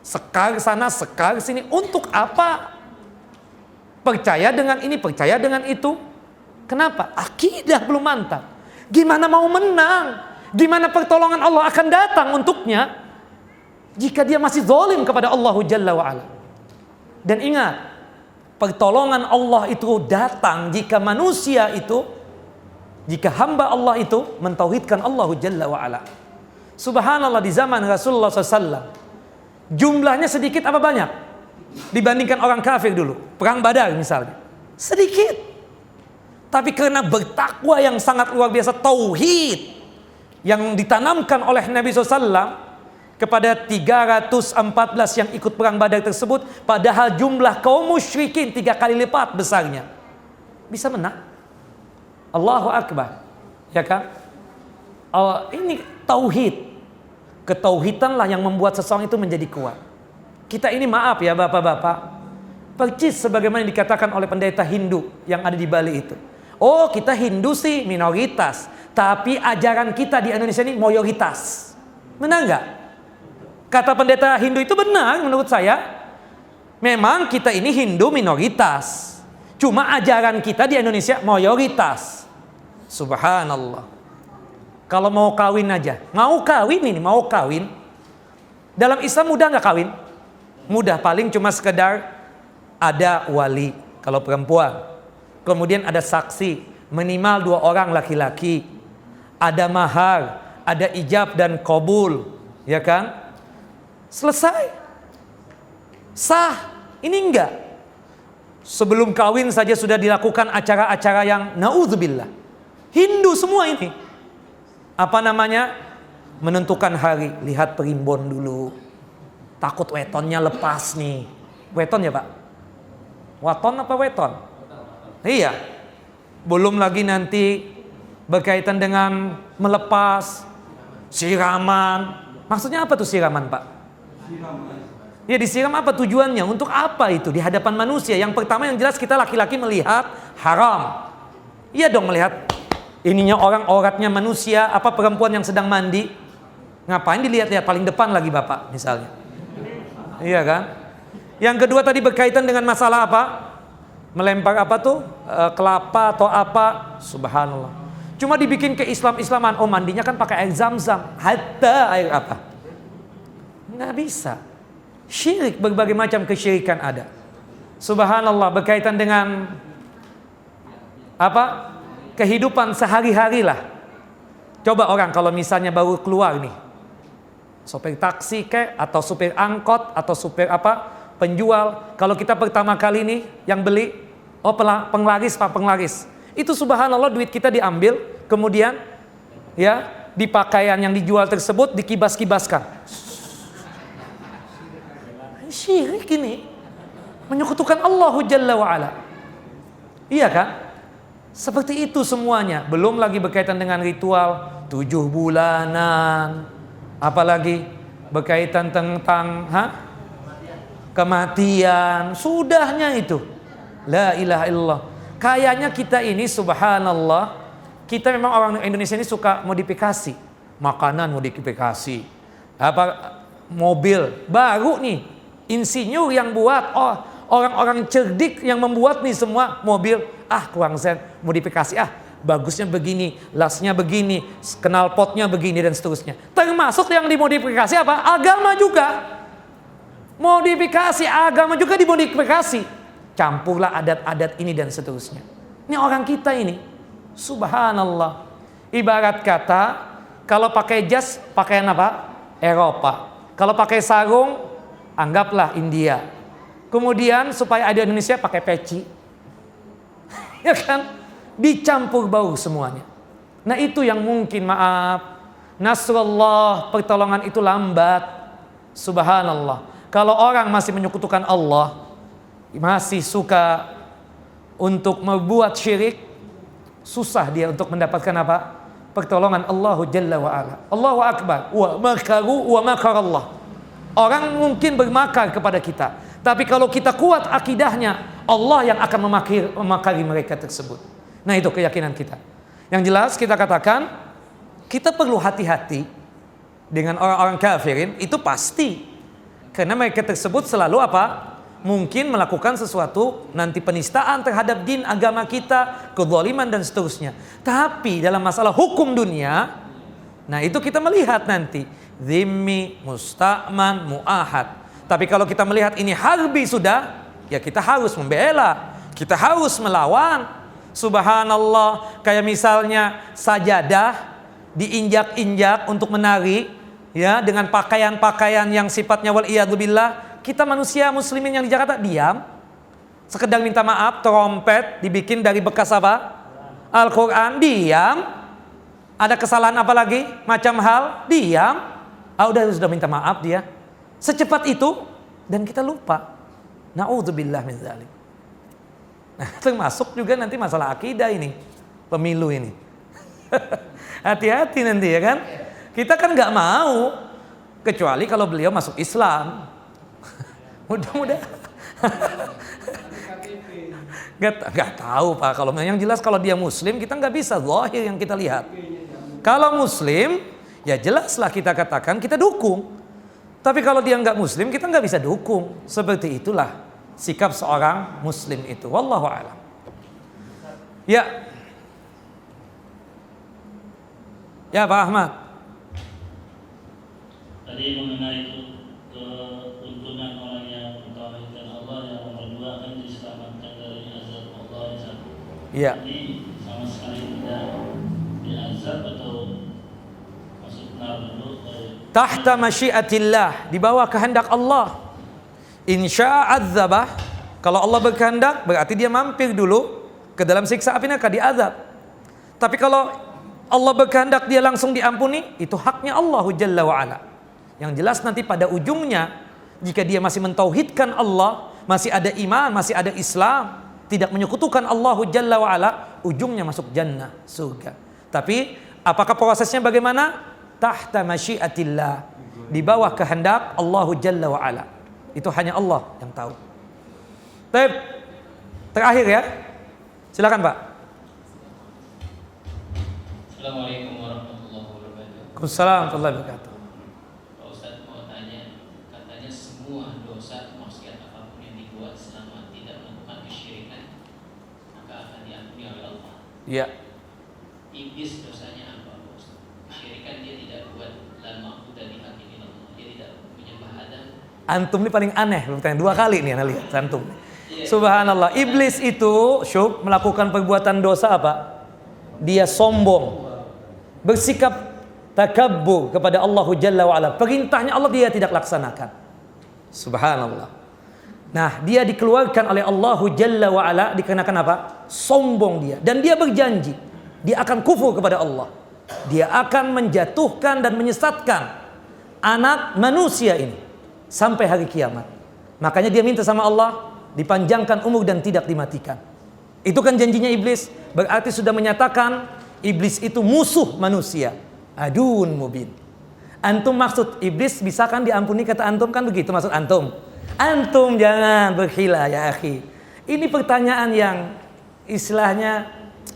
Sekar sana, sekar sini. Untuk apa? Percaya dengan ini, percaya dengan itu. Kenapa? Akidah belum mantap. Gimana mau menang? Gimana pertolongan Allah akan datang untuknya jika dia masih zalim kepada Allah Jalla wa'ala? Dan ingat, pertolongan Allah itu datang jika manusia itu, jika hamba Allah itu mentauhidkan Allah Jalla wa'ala. Subhanallah, di zaman Rasulullah SAW jumlahnya sedikit apa banyak dibandingkan orang kafir dulu. Perang Badar misalnya, sedikit. Tapi karena bertakwa yang sangat luar biasa, tauhid yang ditanamkan oleh Nabi SAW kepada 314 yang ikut perang Badar tersebut, padahal jumlah kaum musyrikin 3 kali lipat besarnya, bisa menang. Allahu Akbar, ya kan? Ini tauhid. Ketauhidanlah yang membuat seseorang itu menjadi kuat. Kita ini maaf ya bapak-bapak, percis sebagaimana yang dikatakan oleh pendeta Hindu yang ada di Bali itu. Oh, kita Hindu sih minoritas, tapi ajaran kita di Indonesia ini mayoritas. Benar nggak? Kata pendeta Hindu itu benar menurut saya. Memang kita ini Hindu minoritas, cuma ajaran kita di Indonesia mayoritas. Subhanallah. Kalau mau kawin aja, mau kawin. Dalam Islam mudah nggak kawin? Mudah, paling cuma sekedar ada wali kalau perempuan. Kemudian ada saksi, minimal 2 orang laki-laki. Ada mahar, ada ijab dan qabul, ya kan? Selesai. Sah. Ini enggak. Sebelum kawin saja sudah dilakukan acara-acara yang naudzubillah. Hindu semua ini. Apa namanya? Menentukan hari, lihat perimbon dulu. Takut wetonnya lepas nih. Weton ya Pak? Waton apa weton? Iya. Belum lagi nanti berkaitan dengan melepas, siraman. Maksudnya apa tuh siraman Pak? Ya disiram apa tujuannya? Untuk apa itu di hadapan manusia? Yang pertama yang jelas kita laki-laki melihat haram. Iya dong melihat ininya orang auratnya manusia, apa perempuan yang sedang mandi. Ngapain dilihat-lihat paling depan lagi Bapak misalnya. Iya kan? Yang kedua tadi berkaitan dengan masalah apa? Melempar apa tuh? Kelapa atau apa? Subhanallah. Cuma dibikin ke Islam-Islaman. Oh mandinya kan pakai air zam-zam. Hatta air apa? Nggak bisa. Syirik, berbagai macam kesyirikan ada. Subhanallah, berkaitan dengan apa? Kehidupan sehari-hari lah. Coba orang kalau misalnya baru keluar nih, sopir taksi kek, atau supir angkot, atau supir apa, penjual. Kalau kita pertama kali nih yang beli, oh penglaris Pak, penglaris. Itu subhanallah duit kita diambil, kemudian ya di pakaian yang dijual tersebut dikibas-kibaskan. Syirik ini menyekutukan Allah Jalla wa'ala. Iya kan? Seperti itu semuanya. Belum lagi berkaitan dengan ritual 7 bulanan. Apalagi berkaitan tentang kematian. Sudahnya itu. La ilaha illallah. Kayaknya kita ini subhanallah, kita memang orang Indonesia ini suka modifikasi. Makanan modifikasi. Apa mobil baru nih. Insinyur yang buat, orang-orang cerdik yang membuat nih semua mobil, kurang zen, modifikasi, bagusnya begini, lasnya begini, knalpotnya begini dan seterusnya. Termasuk yang dimodifikasi apa? Agama juga. Modifikasi agama juga dimodifikasi. Campurlah adat-adat ini dan seterusnya. Ini orang kita ini, subhanallah. Ibarat kata, kalau pakai jas, pakaian apa? Eropa. Kalau pakai sarung, anggaplah India. Kemudian supaya ada Indonesia pakai peci. Ya kan? Dicampur bau semuanya. Nah itu yang mungkin maaf. Nasrullah, pertolongan itu lambat. Subhanallah. Kalau orang masih menyekutukan Allah, masih suka untuk membuat syirik, susah dia untuk mendapatkan apa? Pertolongan Allah Jalla wa'ala. Allahu Akbar. Wa makaru wa makarallah. Orang mungkin bermakar kepada kita, tapi kalau kita kuat akidahnya, Allah yang akan memakari mereka tersebut. Nah itu keyakinan kita. Yang jelas kita katakan, kita perlu hati-hati dengan orang-orang kafirin, itu pasti. Karena mereka tersebut selalu apa? Mungkin melakukan sesuatu nanti penistaan terhadap din agama kita, kezaliman dan seterusnya. Tapi dalam masalah hukum dunia, nah itu kita melihat nanti zimmi, musta'man, mu'ahad. Tapi kalau kita melihat ini harbi sudah, ya kita harus membela, kita harus melawan. Subhanallah, kayak misalnya sajadah diinjak-injak untuk menari, ya dengan pakaian-pakaian yang sifatnya waliyadzubillah. Kita manusia muslimin yang di Jakarta diam, sekedar minta maaf, trompet dibikin dari bekas apa? Al-Quran, diam. Ada kesalahan apa lagi? Macam hal, diam. Udah minta maaf dia. Secepat itu dan kita lupa. Na'udzubillah min dzalik. Nah, termasuk juga nanti masalah akidah ini, pemilu ini. Hati-hati nanti ya kan. Kita kan nggak mau kecuali kalau beliau masuk Islam. Mudah-mudahan. Gak tahu Pak. Kalau yang jelas kalau dia Muslim kita nggak bisa zahir yang kita lihat. Kalau Muslim ya jelaslah kita katakan kita dukung. Tapi kalau dia nggak Muslim kita nggak bisa dukung. Seperti itulah sikap seorang Muslim itu. Wallahu a'lam. Ya. Ya Pak Ahmad. Tadi mengenai keuntungan orang yang mentauhidkan Allah, yang nomor 2 kan diselamatkan dari azab Allah yang satu. Iya. Jadi sama sekali tidak diazab atau masuk neraka dulu. Tahta masyiatillah, di bawah kehendak Allah. Insya adzabah, kalau Allah berkehendak berarti dia mampir dulu ke dalam siksa api neraka, diazab. Tapi kalau Allah berkehendak dia langsung diampuni, itu haknya Allah Jalla wa Ala. Yang jelas nanti pada ujungnya, jika dia masih mentauhidkan Allah, masih ada iman, masih ada Islam, tidak menyekutukan Allah Jalla wa Ala, ujungnya masuk jannah, surga. Tapi apakah prosesnya bagaimana? Tahta masyiatillah, di bawah kehendak Allah Jalla wa Ala. Itu hanya Allah yang tahu. Baik, terakhir ya, silakan Pak. Assalamualaikum warahmatullahi wabarakatuh. Waalaikumsalam warahmatullahi wabarakatuh. Pak Ustadz mau tanya, katanya semua dosa maksiat apapun yang dibuat selama tidak melakukan kesyirikan maka akan diampuni oleh Allah. Iya. Iblis dosanya apa, Pak Ustadz? Kesyirikan dia tidak buat dan mampu dan dihakimi Allah. Dia tidak menyembah Adam. Antum ini paling aneh, bertanya 2 kali nih Anda lihat antum. Subhanallah, iblis itu melakukan perbuatan dosa apa? Dia sombong, bersikap takabbur kepada Allah Jalla wa Ala. Perintahnya Allah dia tidak laksanakan. Subhanallah. Nah, dia dikeluarkan oleh Allah Jalla wa Ala dikarenakan apa? Sombong dia. Dan dia berjanji, dia akan kufur kepada Allah. Dia akan menjatuhkan dan menyesatkan anak manusia ini sampai hari kiamat. Makanya dia minta sama Allah dipanjangkan umur dan tidak dimatikan. Itu kan janjinya iblis. Berarti sudah menyatakan iblis itu musuh manusia. Adun mubin. Antum maksud iblis bisa kan diampuni, kata antum kan begitu maksud antum. Antum jangan berkhila ya akhi. Ini pertanyaan yang istilahnya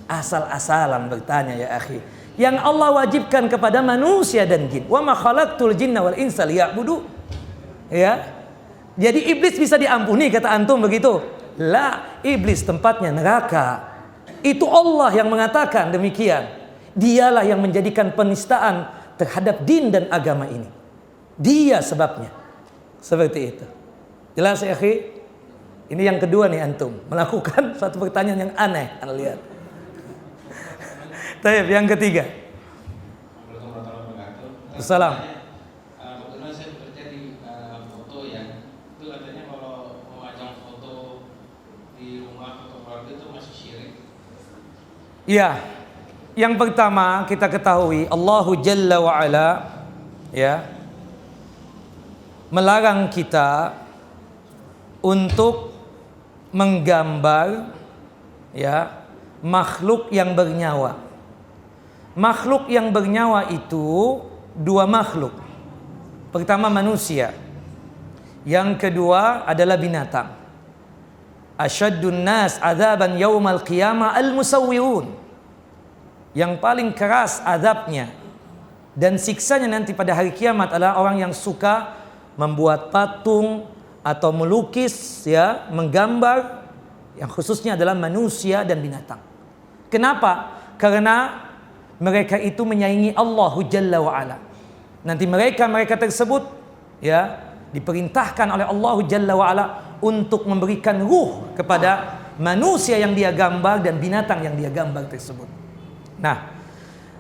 asal-asalan bertanya ya akhi. Yang Allah wajibkan kepada manusia dan jin. Wa ma khalaqtul jinna wal insa liya'budu. Ya. Jadi iblis bisa diampuni kata antum begitu? La, iblis tempatnya neraka. Itu Allah yang mengatakan demikian. Dialah yang menjadikan penistaan terhadap din dan agama ini. Dia sebabnya. Seperti itu. Jelas ya akhi? Ini yang kedua nih antum, melakukan satu pertanyaan yang aneh. Anda lihat. Taib, yang ketiga. Assalamualaikum. Kebetulan saya bekerja di foto ya. Itu katanya kalau memajang foto di rumah atau keluarga itu masih syirik. Ya. Yang pertama kita ketahui Allah Jalla wa Ala ya melarang kita untuk menggambar ya makhluk yang bernyawa. Makhluk yang bernyawa itu 2 makhluk. Pertama manusia. Yang kedua adalah binatang. Asyaddun nas adzaban yaumal qiyamah al-musawwirun. Yang paling keras azabnya dan siksanya nanti pada hari kiamat adalah orang yang suka membuat patung atau melukis ya, menggambar, yang khususnya adalah manusia dan binatang. Kenapa? Karena mereka itu menyaingi Allah Jalla wa Ala. Nanti mereka tersebut ya diperintahkan oleh Allah Jalla wa Ala untuk memberikan ruh kepada manusia yang dia gambar dan binatang yang dia gambar tersebut. Nah,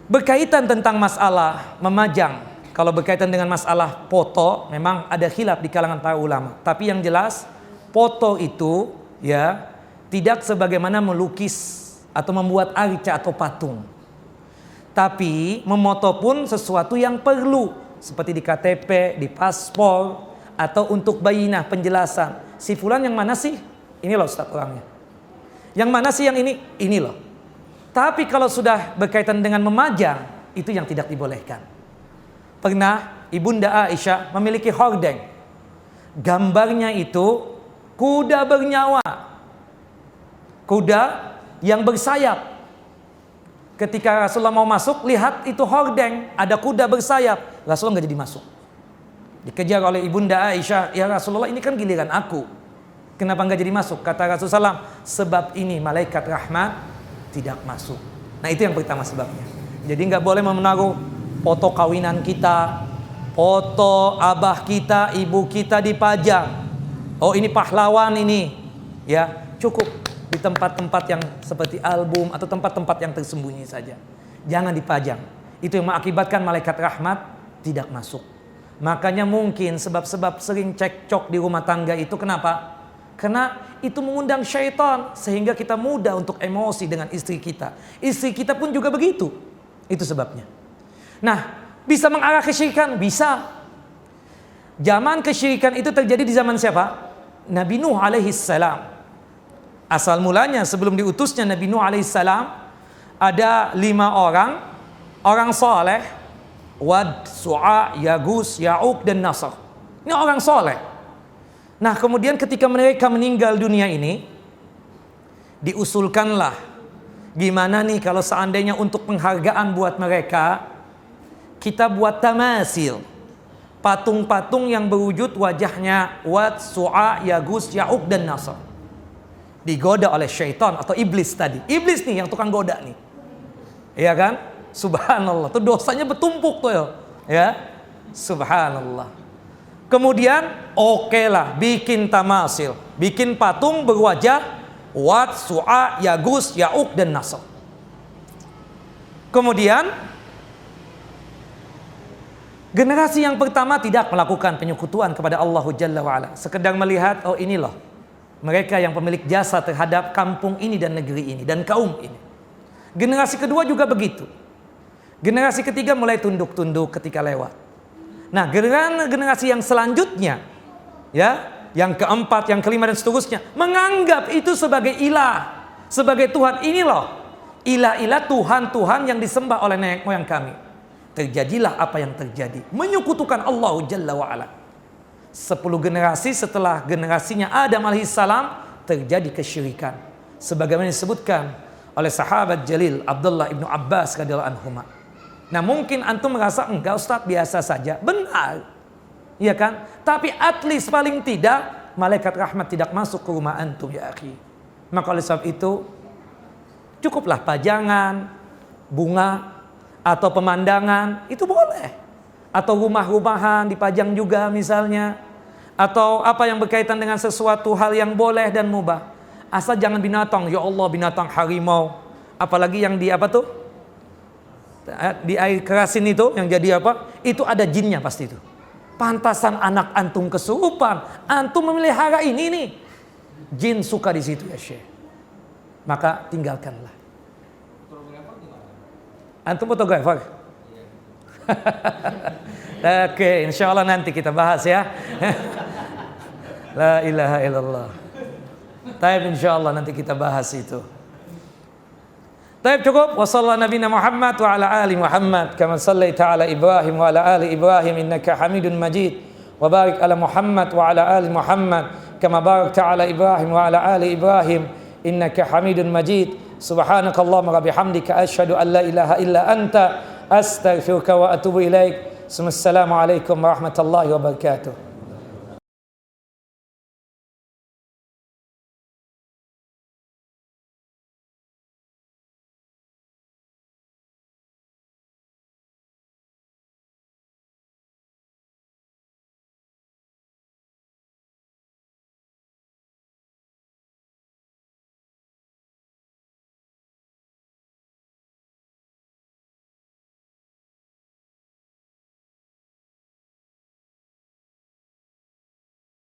berkaitan tentang masalah memajang, kalau berkaitan dengan masalah foto, memang ada khilaf di kalangan para ulama. Tapi yang jelas, foto itu ya tidak sebagaimana melukis atau membuat arca atau patung. Tapi memoto pun sesuatu yang perlu, seperti di KTP, di paspor, atau untuk bayinah penjelasan. Si fulan yang mana sih? Ini loh Ustaz orangnya. Yang mana sih yang ini? Ini loh. Tapi kalau sudah berkaitan dengan memajang, itu yang tidak dibolehkan. Pernah Ibunda Aisyah memiliki hordeng. Gambarnya itu kuda bernyawa. Kuda yang bersayap. Ketika Rasulullah mau masuk, lihat itu hordeng, ada kuda bersayap. Rasulullah nggak jadi masuk. Dikejar oleh Ibunda Aisyah, ya Rasulullah ini kan giliran aku. Kenapa nggak jadi masuk? Kata Rasulullah SAW, sebab ini malaikat rahmat tidak masuk. Nah itu yang pertama sebabnya. Jadi nggak boleh menaruh foto kawinan kita, foto abah kita, ibu kita dipajang. Oh ini pahlawan ini, ya cukup di tempat-tempat yang seperti album atau tempat-tempat yang tersembunyi saja. Jangan dipajang. Itu yang mengakibatkan malaikat rahmat tidak masuk. Makanya mungkin sebab-sebab sering cekcok di rumah tangga itu kenapa? Karena itu mengundang syaitan sehingga kita mudah untuk emosi dengan istri kita. Istri kita pun juga begitu. Itu sebabnya. Nah, bisa mengarah kesyirikan? Bisa. Zaman kesyirikan itu terjadi di zaman siapa? Nabi Nuh alaihi salam. Asal mulanya sebelum diutusnya Nabi Nuh alaihi salam, ada 5 orang saleh, Wad, Su'a, Yagus, Ya'uq dan Nasr. Ini orang saleh. Nah, kemudian ketika mereka meninggal dunia ini, diusulkanlah, gimana nih kalau seandainya untuk penghargaan buat mereka, kita buat tamasil, patung-patung yang berwujud wajahnya Wad, Su'a, Yagus, Ya'uq dan Nasr. Digoda oleh syaitan atau iblis tadi. Iblis nih yang tukang goda nih. Iya kan? Subhanallah. Tuh dosanya bertumpuk tuh ya. Subhanallah. Kemudian okelah bikin tamasil, bikin patung berwajah Wad, Su'a, Yagus, Ya'uq dan Nasr. Kemudian generasi yang pertama tidak melakukan penyekutuan kepada Allah Jalla wa'ala. Sekedar melihat, oh ini loh mereka yang pemilik jasa terhadap kampung ini dan negeri ini dan kaum ini. Generasi kedua juga begitu. Generasi ketiga mulai tunduk-tunduk ketika lewat. Nah, generasi yang selanjutnya, ya, yang keempat, yang kelima dan seterusnya, menganggap itu sebagai ilah, sebagai Tuhan. Ini loh ilah-ilah, Tuhan-Tuhan yang disembah oleh nenek moyang kami. Terjadilah apa yang terjadi, menyekutukan Allah Jalla wa'ala. 10 generasi setelah generasinya Adam alaihissalam terjadi kesyirikan, sebagaimana disebutkan oleh sahabat jalil Abdullah ibnu Abbas radhiyallahu anhuma. Nah, mungkin antum merasa enggak Ustaz, biasa saja. Benar, iya kan? Tapi at least paling tidak malaikat rahmat tidak masuk ke rumah antum ya akhi. Maka oleh sebab itu cukuplah pajangan, bunga atau pemandangan itu boleh. Atau rumah-rumahan dipajang juga misalnya. Atau apa yang berkaitan dengan sesuatu hal yang boleh dan mubah. Asal jangan binatang, ya Allah binatang harimau. Apalagi yang di apa tuh? Di air kerasin itu yang jadi apa? Itu ada jinnya pasti itu. Pantasan anak antum kesurupan, antum memelihara ini nih. Jin suka di situ ya Syekh. Maka tinggalkanlah. Antum fotografer? Oke, insya Allah nanti kita bahas ya. La ilaha illallah. Taib insya Allah nanti kita bahas itu. Taib cukup. Wa sallallahu nabiyana Muhammad wa ala ali Muhammad kama sallaita ala Ibrahim wa ala ali Ibrahim innaka Hamidun Majid. Wa barik ala Muhammad wa ala ali Muhammad kama barakta ala Ibrahim wa ala ali Ibrahim innaka Hamidun Majid. Subhanakallahumma wa bihamdika asyhadu an la ilaha illa anta astaghfiruka wa atubu ilaik. Assalamualaikum warahmatullahi wabarakatuh.